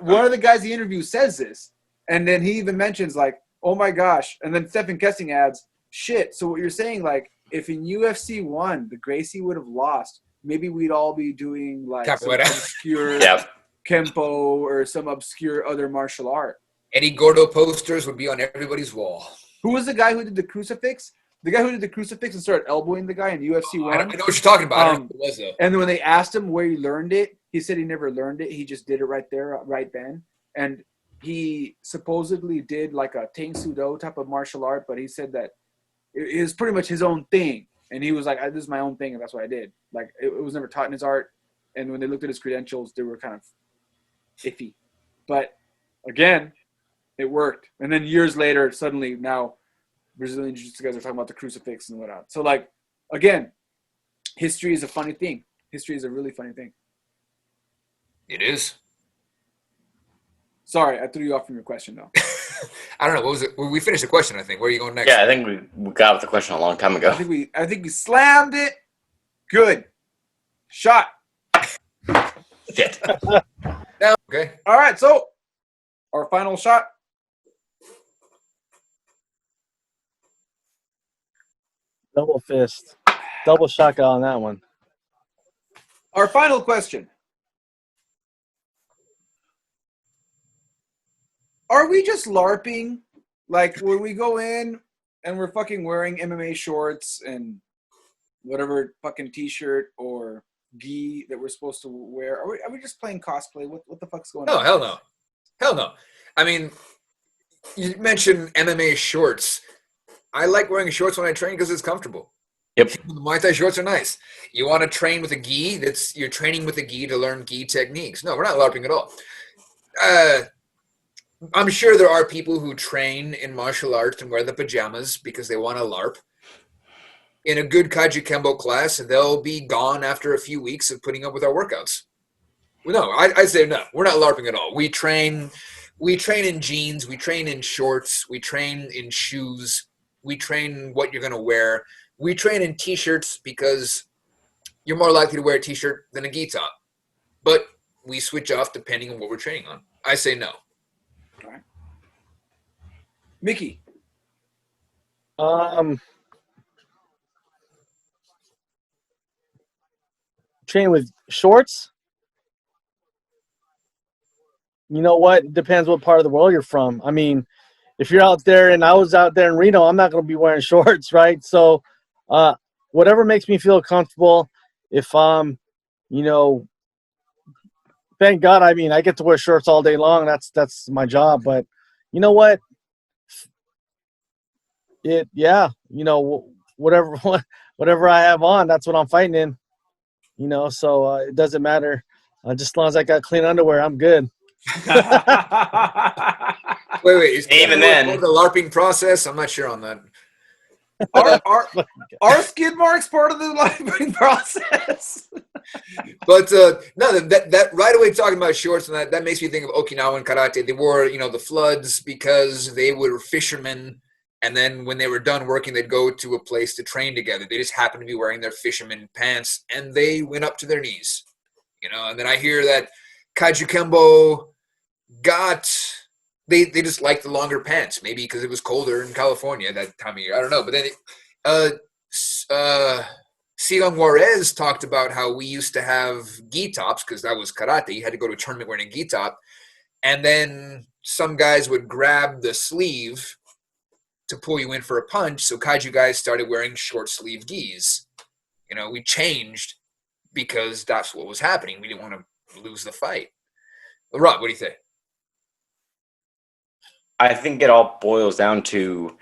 one of the guys he interviews says this, and then he even mentions like, "Oh my gosh!" And then Stephen Kesting adds, "Shit." So what you're saying, like, if in UFC 1 the Gracie would have lost, maybe we'd all be doing like some obscure Kempo or some obscure other martial art. Eddie Gordo posters would be on everybody's wall. Who was the guy who did the crucifix? The guy who did the crucifix and started elbowing the guy in UFC 1? I know what you're talking about. I don't know who it was, though. And then when they asked him where he learned it, he said he never learned it. He just did it right there, right then. And he supposedly did like a Tang Soo Do type of martial art, but he said that it was pretty much his own thing. And he was like, this is my own thing, and that's what I did. Like, it was never taught in his art. And when they looked at his credentials, they were kind of iffy. But, again, it worked. And then years later, suddenly now Brazilian Jiu-Jitsu guys are talking about the crucifix and whatnot. So, like, again, history is a funny thing. History is a really funny thing. It is. Sorry, I threw you off from your question, though. I don't know. What was it? We finished the question, I think. Where are you going next? Yeah, I think we got with the question a long time ago. I think we slammed it. Good. Shot. Shit. Okay. All right, so our final shot. Double fist. Double shotgun on that one. Our final question. Are we just LARPing? Like, when we go in and we're fucking wearing MMA shorts and whatever fucking t-shirt or gi that we're supposed to wear, are we just playing cosplay? What the fuck's going on? No, hell no. Hell no. I mean, you mentioned MMA shorts. I like wearing shorts when I train because it's comfortable. Yep. The Muay Thai shorts are nice. You want to train with a gi? You're training with a gi to learn gi techniques. No, we're not LARPing at all. I'm sure there are people who train in martial arts and wear the pajamas because they want to LARP. In a good Kajukenbo class, they'll be gone after a few weeks of putting up with our workouts. No, I say no. We're not LARPing at all. We train in jeans. We train in shorts. We train in shoes. We train what you're going to wear. We train in T-shirts because you're more likely to wear a T-shirt than a gi top. But we switch off depending on what we're training on. I say no. All right. Mickey. Train with shorts. You know what? Depends what part of the world you're from. I mean, if you're out there and I was out there in Reno, I'm not going to be wearing shorts, right? So whatever makes me feel comfortable. If I'm, thank God, I mean, I get to wear shorts all day long. That's my job. But you know what? Whatever I have on, that's what I'm fighting in. So it doesn't matter. Just as long as I got clean underwear, I'm good. Wait. Is Even then, the LARPing process? I'm not sure on that. Are skid marks part of the LARPing process? But no, that right away talking about shorts, and that makes me think of Okinawan karate. They wore, the floods because they were fishermen, and then when they were done working, they'd go to a place to train together. They just happened to be wearing their fisherman pants, and they went up to their knees, And then I hear that Kajukenbo they just liked the longer pants, maybe because it was colder in California that time of year. I don't know, but then Silon Juarez talked about how we used to have gi tops because that was karate. You had to go to a tournament wearing a gi top. And then some guys would grab the sleeve to pull you in for a punch. So Kaiju guys started wearing short sleeve gis. We changed because that's what was happening. We didn't want to lose the fight. Rob, what do you think? I think it all boils down to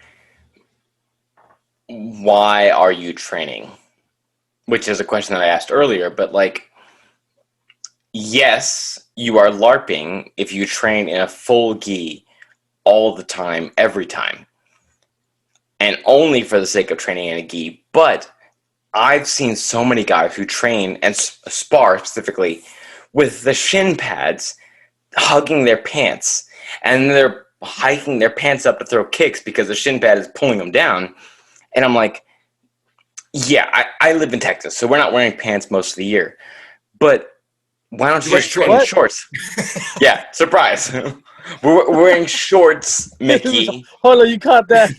why are you training? Which is a question that I asked earlier, but yes, you are LARPing if you train in a full gi all the time, every time, and only for the sake of training in a gi. But I've seen so many guys who train and spar specifically with the shin pads hugging their pants, and they're hiking their pants up to throw kicks because the shin pad is pulling them down. And I'm like, yeah, I live in Texas, so we're not wearing pants most of the year. But why don't you just train in shorts? Yeah, surprise. We're wearing shorts, Mickey. Hojlo, you caught that.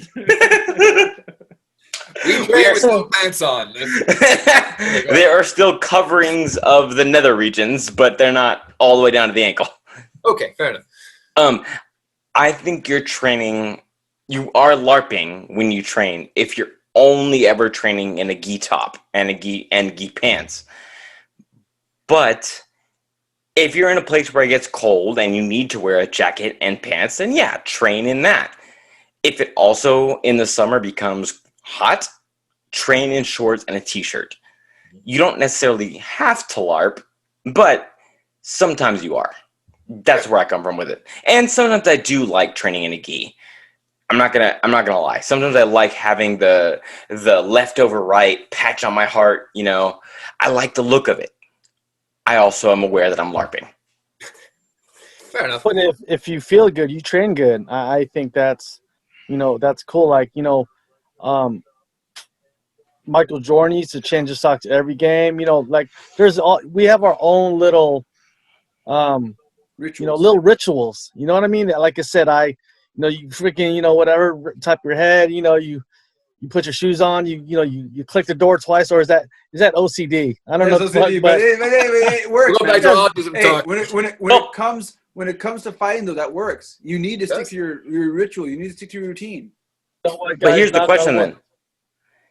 We train with no pants on. There are still coverings of the nether regions, but they're not all the way down to the ankle. Okay, fair enough. I think you are LARPing when you train if you're only ever training in a gi top and gi pants. But if you're in a place where it gets cold and you need to wear a jacket and pants, then yeah, train in that. If it also in the summer becomes hot, train in shorts and a t-shirt. You don't necessarily have to LARP, but sometimes you are. That's where I come from with it. And sometimes I do like training in a gi. I'm not gonna lie. Sometimes I like having the leftover right patch on my heart. I like the look of it. I also am aware that I'm LARPing. Fair enough. But if you feel good, you train good. I think that's cool. Michael Jordan used to change his socks every game. We have our own little Rituals. little rituals. You know what I mean? Like I said, you freaking, whatever, tap your head, you put your shoes on, you click the door twice, or is that OCD? I don't know. OCD, but it works. We'll go back to autism talk. When it comes to fighting, though, that works. You need to stick to your ritual. You need to stick to your routine. But here's the question then.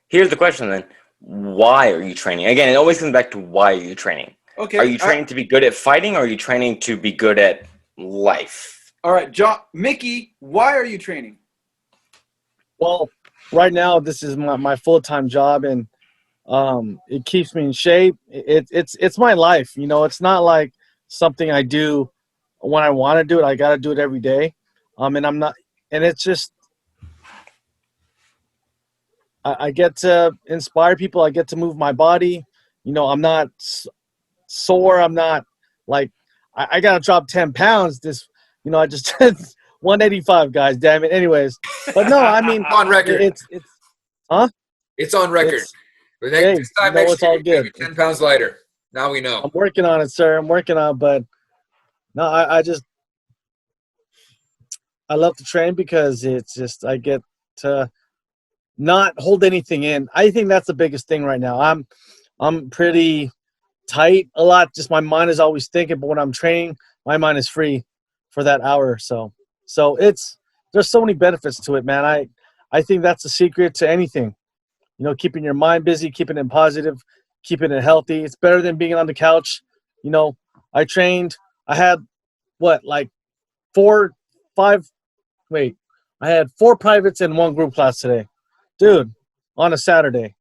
Here's the question then. Why are you training? Again, it always comes back to why are you training? Okay. Are you training to be good at fighting, or are you training to be good at life? All right, John, Mickey, why are you training? Well, right now this is my full-time job, and it keeps me in shape. It's my life. It's not like something I do when I want to do it. I got to do it every day. And I'm not. And it's just I get to inspire people. I get to move my body. I'm not sore. I'm not like I got to drop 10 pounds. I just 185, guys. Damn it. Anyways, but no, I mean on record. It's on record. This time next it's all year, good. 10 pounds lighter. Now we know. I'm working on it, sir. I'm working on it, but no, I love to train because it's just I get to not hold anything in. I think that's the biggest thing right now. I'm pretty tight a lot. Just my mind is always thinking, but when I'm training, my mind is free for that hour or so. So there's so many benefits to it, man. I think that's the secret to anything. Keeping your mind busy, keeping it positive, keeping it healthy. It's better than being on the couch. I trained. I had I had 4 privates and 1 group class today, dude, on a Saturday.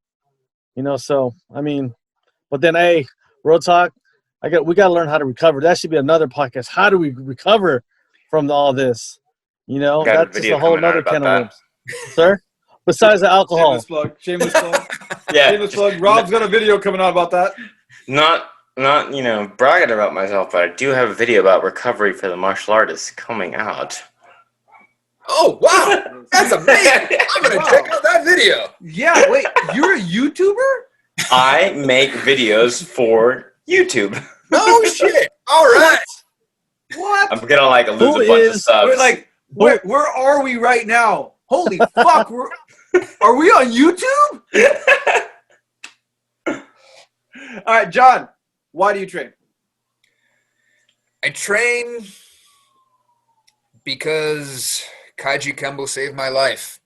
So I mean, but then real talk, we got to learn how to recover. That should be another podcast. How do we recover from all this? That's just a whole other can of worms, sir. Besides the alcohol. Shameless plug. Yeah. Shameless plug. Rob's got a video coming out about that. Not bragging about myself, but I do have a video about recovery for the martial artists coming out. Oh, wow. That's amazing. I'm going to check out that video. Yeah, wait. You're a YouTuber? I make videos for YouTube. No shit. All right. What? I'm going to lose a bunch of subs. Where are we right now? Holy fuck. Are we on YouTube? All right, John, why do you train? I train because Kajukenbo saved my life.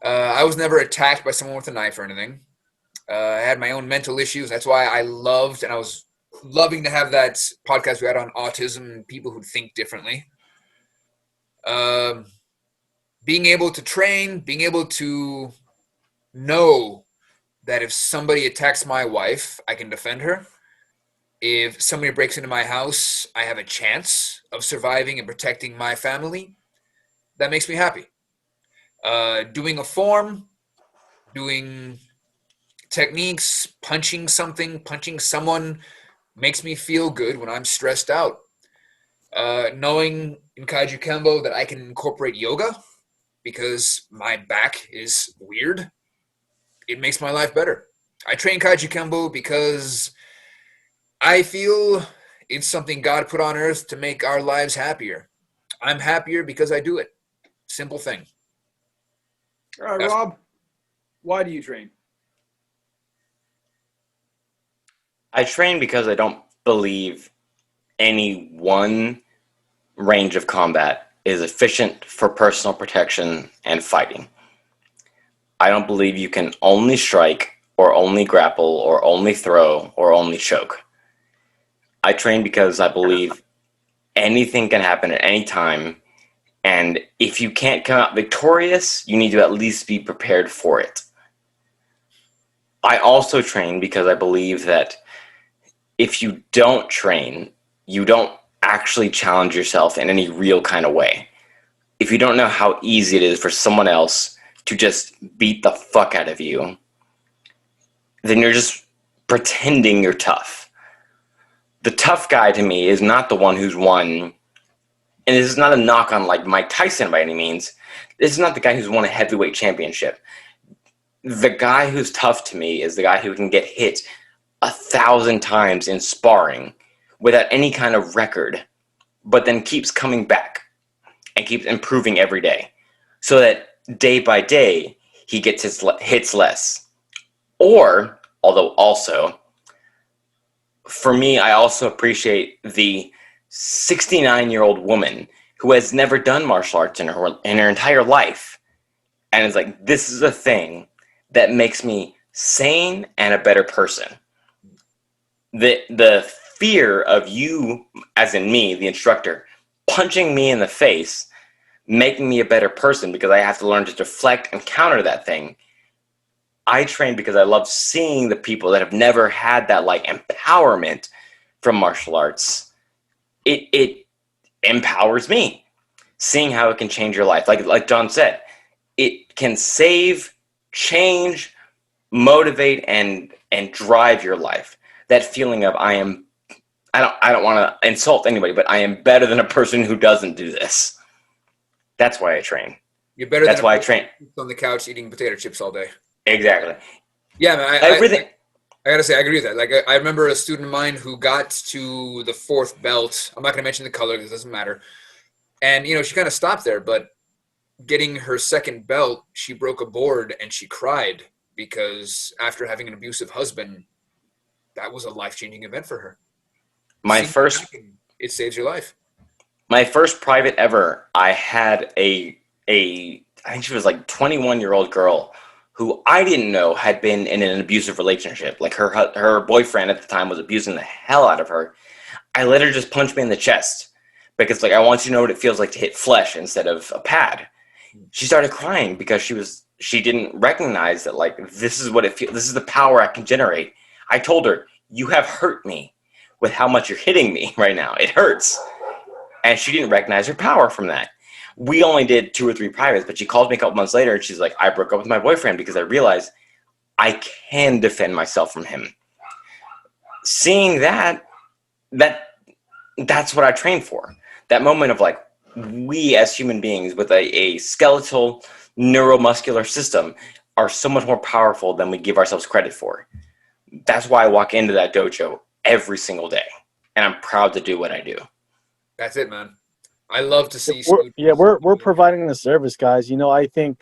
I was never attacked by someone with a knife or anything. I had my own mental issues. That's why I loved, and I was loving to have that podcast we had on autism and people who think differently. Being able to train, being able to know that if somebody attacks my wife, I can defend her. If somebody breaks into my house, I have a chance of surviving and protecting my family. That makes me happy. Doing a form, doing techniques, punching something, punching someone makes me feel good when I'm stressed out. Knowing in Kajukenbo that I can incorporate yoga because my back is weird, it makes my life better. I train Kajukenbo because I feel it's something God put on earth to make our lives happier. I'm happier because I do it. Simple thing. All right, Rob, why do you train? I train because I don't believe any one range of combat is efficient for personal protection and fighting. I don't believe you can only strike or only grapple or only throw or only choke. I train because I believe anything can happen at any time, and if you can't come out victorious, you need to at least be prepared for it. I also train because I believe that if you don't train, you don't actually challenge yourself in any real kind of way. If you don't know how easy it is for someone else to just beat the fuck out of you, then you're just pretending you're tough. The tough guy to me is not the one who's won, and this is not a knock on like Mike Tyson by any means. This is not the guy who's won a heavyweight championship. The guy who's tough to me is the guy who can get hit 1,000 times in sparring without any kind of record, but then keeps coming back and keeps improving every day, so that day by day he gets his hits less. Or, although also, for me, I also appreciate the 69-year-old woman who has never done martial arts in her entire life, and is like, this is a thing that makes me sane and a better person. The fear of you, as in me, the instructor, punching me in the face, making me a better person because I have to learn to deflect and counter that thing. I train because I love seeing the people that have never had that like empowerment from martial arts. It empowers me, seeing how it can change your life. Like John said, it can save, change, motivate, and drive your life. That feeling of I don't want to insult anybody, but I am better than a person who doesn't do this. That's why I train. You're better That's than why I train. On the couch eating potato chips all day. Exactly. Yeah, man. Everything. I gotta say, I agree with that. Like, I remember a student of mine who got to the 4th belt. I'm not gonna mention the color because it doesn't matter. And she kind of stopped there, but getting her 2nd belt, she broke a board and she cried because after having an abusive husband, that was a life-changing event for her. It saves your life. My first private ever, I had I think she was like 21-year-old girl who I didn't know had been in an abusive relationship. Like her boyfriend at the time was abusing the hell out of her. I let her just punch me in the chest because like I want you to know what it feels like to hit flesh instead of a pad. She started crying because she didn't recognize that like this is what it feels. This is the power I can generate. I told her, you have hurt me with how much you're hitting me right now. It hurts. And she didn't recognize her power from that. We only did 2 or 3 privates, but she called me a couple months later and she's like, I broke up with my boyfriend because I realized I can defend myself from him. Seeing that's what I train for. That moment of like, we as human beings with a skeletal neuromuscular system are so much more powerful than we give ourselves credit for. That's why I walk into that dojo every single day. And I'm proud to do what I do. That's it, man. I love to see. We're providing the service, guys. I think,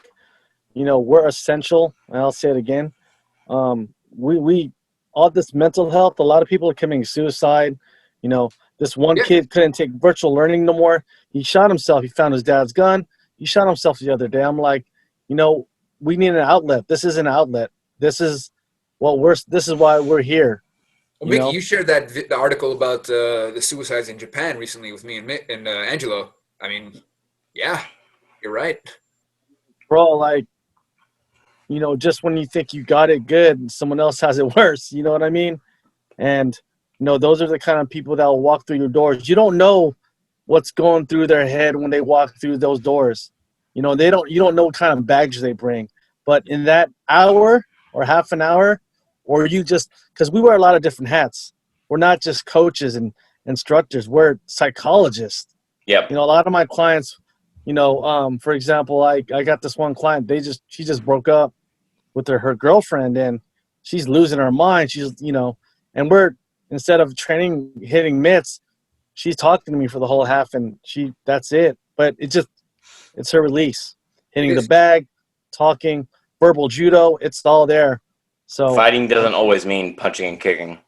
we're essential. And I'll say it again. We all this mental health, a lot of people are committing suicide. You know, this one Yeah. kid couldn't take virtual learning no more. He shot himself. He found his dad's gun. He shot himself the other day. I'm like, you know, we need an outlet. This is an outlet. This is this is why we're here. Well, You Mickey, know? you shared the article about the suicides in Japan recently with me and Angelo. I mean, yeah, you're right. Bro, like, you know, just when you think you got it good, someone else has it worse. You know what I mean? And, you know, those are the kind of people that will walk through your doors. You don't know what's going through their head when they walk through those doors. You know, you don't know what kind of baggage they bring. But in that hour or half an hour, or you just, because we wear a lot of different hats. We're not just coaches and instructors. We're psychologists. Yep. You know, a lot of my clients, you know, for example, I got this one client, she just broke up with her girlfriend, and she's losing her mind. She's, you know, and instead of training, hitting mitts, she's talking to me for the whole half, and that's it. But it's her release. Hitting the bag, talking, verbal judo, it's all there. So Fighting doesn't always mean punching and kicking.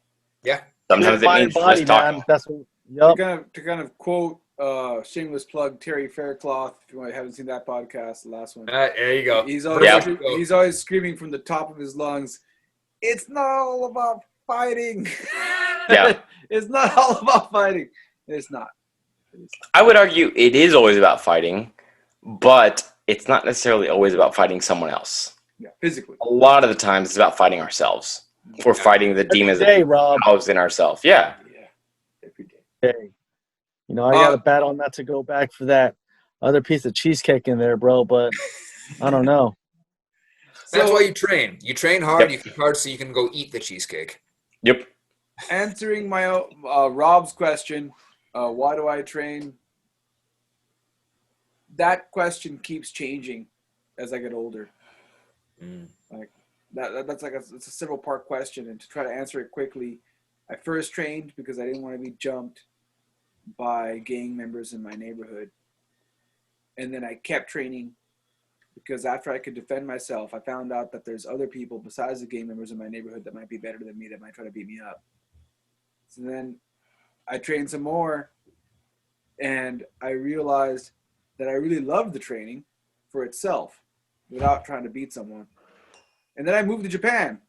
Yeah. Sometimes it mind means and body, just talking. man. That's what, yep. To kind of quote shameless plug Terry Faircloth, if you haven't seen that podcast, the last one. There you go. He's always screaming from the top of his lungs, "It's not all about fighting." Yeah. It's not all about fighting. It's not. I would argue it is always about fighting, but it's not necessarily always about fighting someone else. Yeah, physically. A lot of the times it's about fighting ourselves. We're fighting the demons that Rob. housed in ourselves. Yeah. Yeah. Every day. Hey, you know, I got a battle not to go back for that other piece of cheesecake in there, bro, but I don't know. That's why you train. You train hard, you kick hard so you can go eat the cheesecake. Yep. Answering my Rob's question, why do I train? That question keeps changing as I get older. Like that's like it's a several part question, and to try to answer it quickly, I first trained because I didn't want to be jumped by gang members in my neighborhood, and then I kept training because after I could defend myself, I found out that there's other people besides the gang members in my neighborhood that might be better than me, that might try to beat me up. So then I trained some more, and I realized that I really loved the training for itself without trying to beat someone. And then I moved to Japan,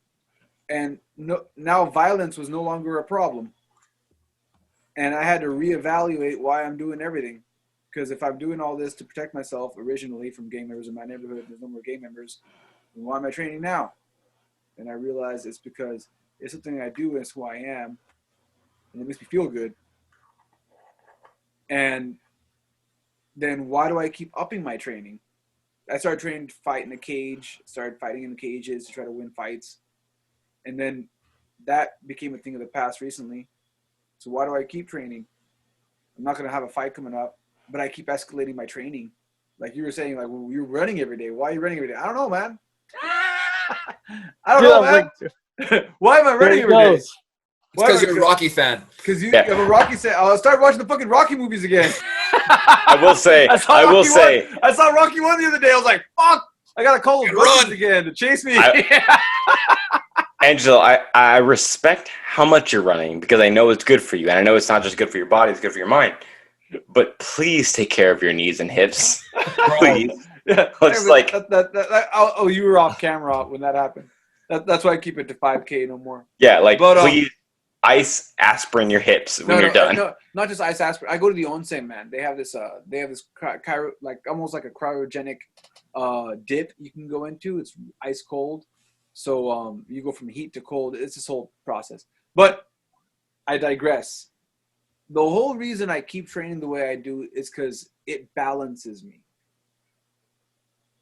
and now violence was no longer a problem. And I had to reevaluate why I'm doing everything. Because if I'm doing all this to protect myself originally from gang members in my neighborhood, there's no more gang members, then why am I training now? And I realized it's because it's something I do and it's who I am, and it makes me feel good. And then why do I keep upping my training? I started training to fight in a cage, started fighting in the cages to try to win fights. And then that became a thing of the past recently. So why do I keep training? I'm not going to have a fight coming up, but I keep escalating my training. Like you were saying, like, well, you're running every day. Why are you running every day? I don't know, man. I don't know, man. Why am I running every day? It's because you're a Rocky fan. Because you have a Rocky fan. I'll start watching the fucking Rocky movies again. I will say. I saw Rocky 1 the other day. I was like, fuck. I got to call the Russians again to chase me. Angelo, I respect how much you're running because I know it's good for you. And I know it's not just good for your body, it's good for your mind. But please take care of your knees and hips. Please. Yeah. It's like... you were off camera when that happened. That's why I keep it to 5K no more. Yeah, please ice aspirin your hips when you're done. No, not just ice aspirin. I go to the onsen, man. They have this almost like a cryogenic dip you can go into. It's ice cold. So you go from heat to cold. It's this whole process. But I digress. The whole reason I keep training the way I do is because it balances me.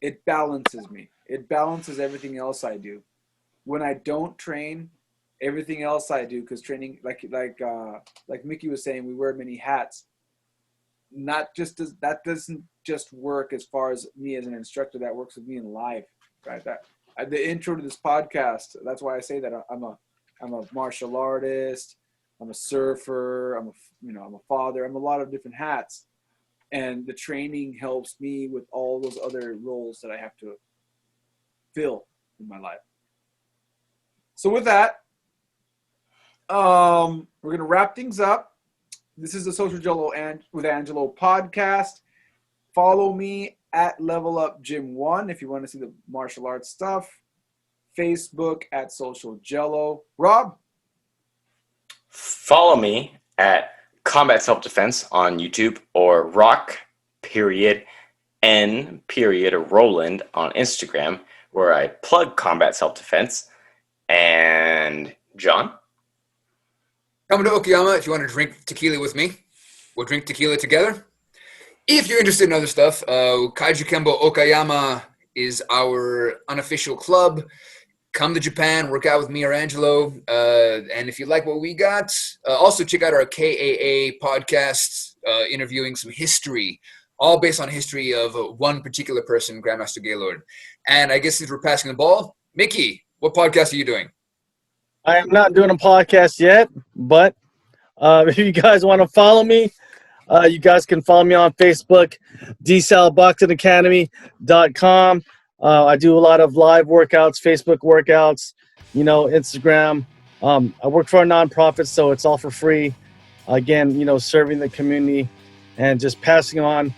It balances me. It balances everything else I do. When I don't train, everything else I do, because training, like Mickey was saying, we wear many hats. That doesn't just work as far as me as an instructor. That works with me in life, right? The intro to this podcast. That's why I say that I'm a martial artist. I'm a surfer. I'm a father. I'm a lot of different hats, and the training helps me with all those other roles that I have to fill in my life. So with that, We're gonna wrap things up. This is the Social Jello and with Angelo podcast. Follow me at Level Up Gym 1 if you want to see the martial arts stuff. Facebook at Social Jello. Rob? Follow me at Combat Self-Defense on YouTube or Rock_N_Roland on Instagram, where I plug Combat Self-Defense. And John? Come to Okayama if you want to drink tequila with me. We'll drink tequila together. If you're interested in other stuff, Kajukenbo Okayama is our unofficial club. Come to Japan, work out with me or Angelo. And if you like what we got, also check out our KAA podcast, interviewing some history, all based on history of one particular person, Grandmaster Gaylord. And I guess since we're passing the ball, Mickey, what podcast are you doing? I am not doing a podcast yet, but if you guys want to follow me, you guys can follow me on Facebook, DSalBoxingAcademy.com. I do a lot of live workouts, Facebook workouts, Instagram. I work for a nonprofit, so it's all for free. Again, serving the community and just passing on,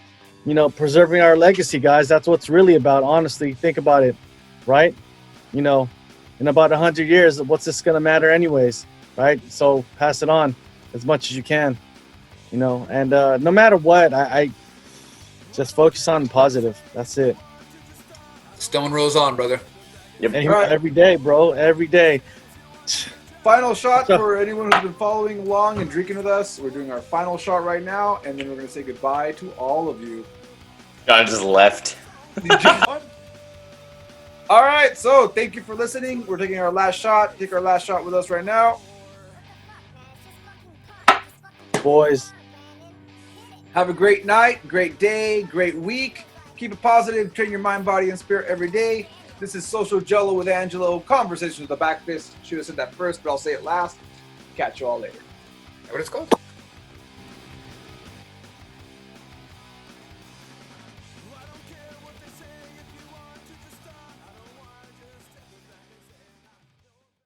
preserving our legacy, guys. That's what's really about, honestly. Think about it, right? In about 100 years, what's this going to matter anyways, right? So pass it on as much as you can, and no matter what, I just focus on positive. That's it. Stone rolls on, brother. Yep. Every day, bro. Every day. Final shot for anyone who's been following along and drinking with us. We're doing our final shot right now, and then we're going to say goodbye to all of you. John just left. All right, so thank you for listening. We're taking our last shot. Take our last shot with us right now. Boys. Have a great night, great day, great week. Keep it positive. Train your mind, body, and spirit every day. This is Social Jello with Angelo. Conversations with the back fist. Should have said that first, but I'll say it last. Catch you all later. Is that what it's called?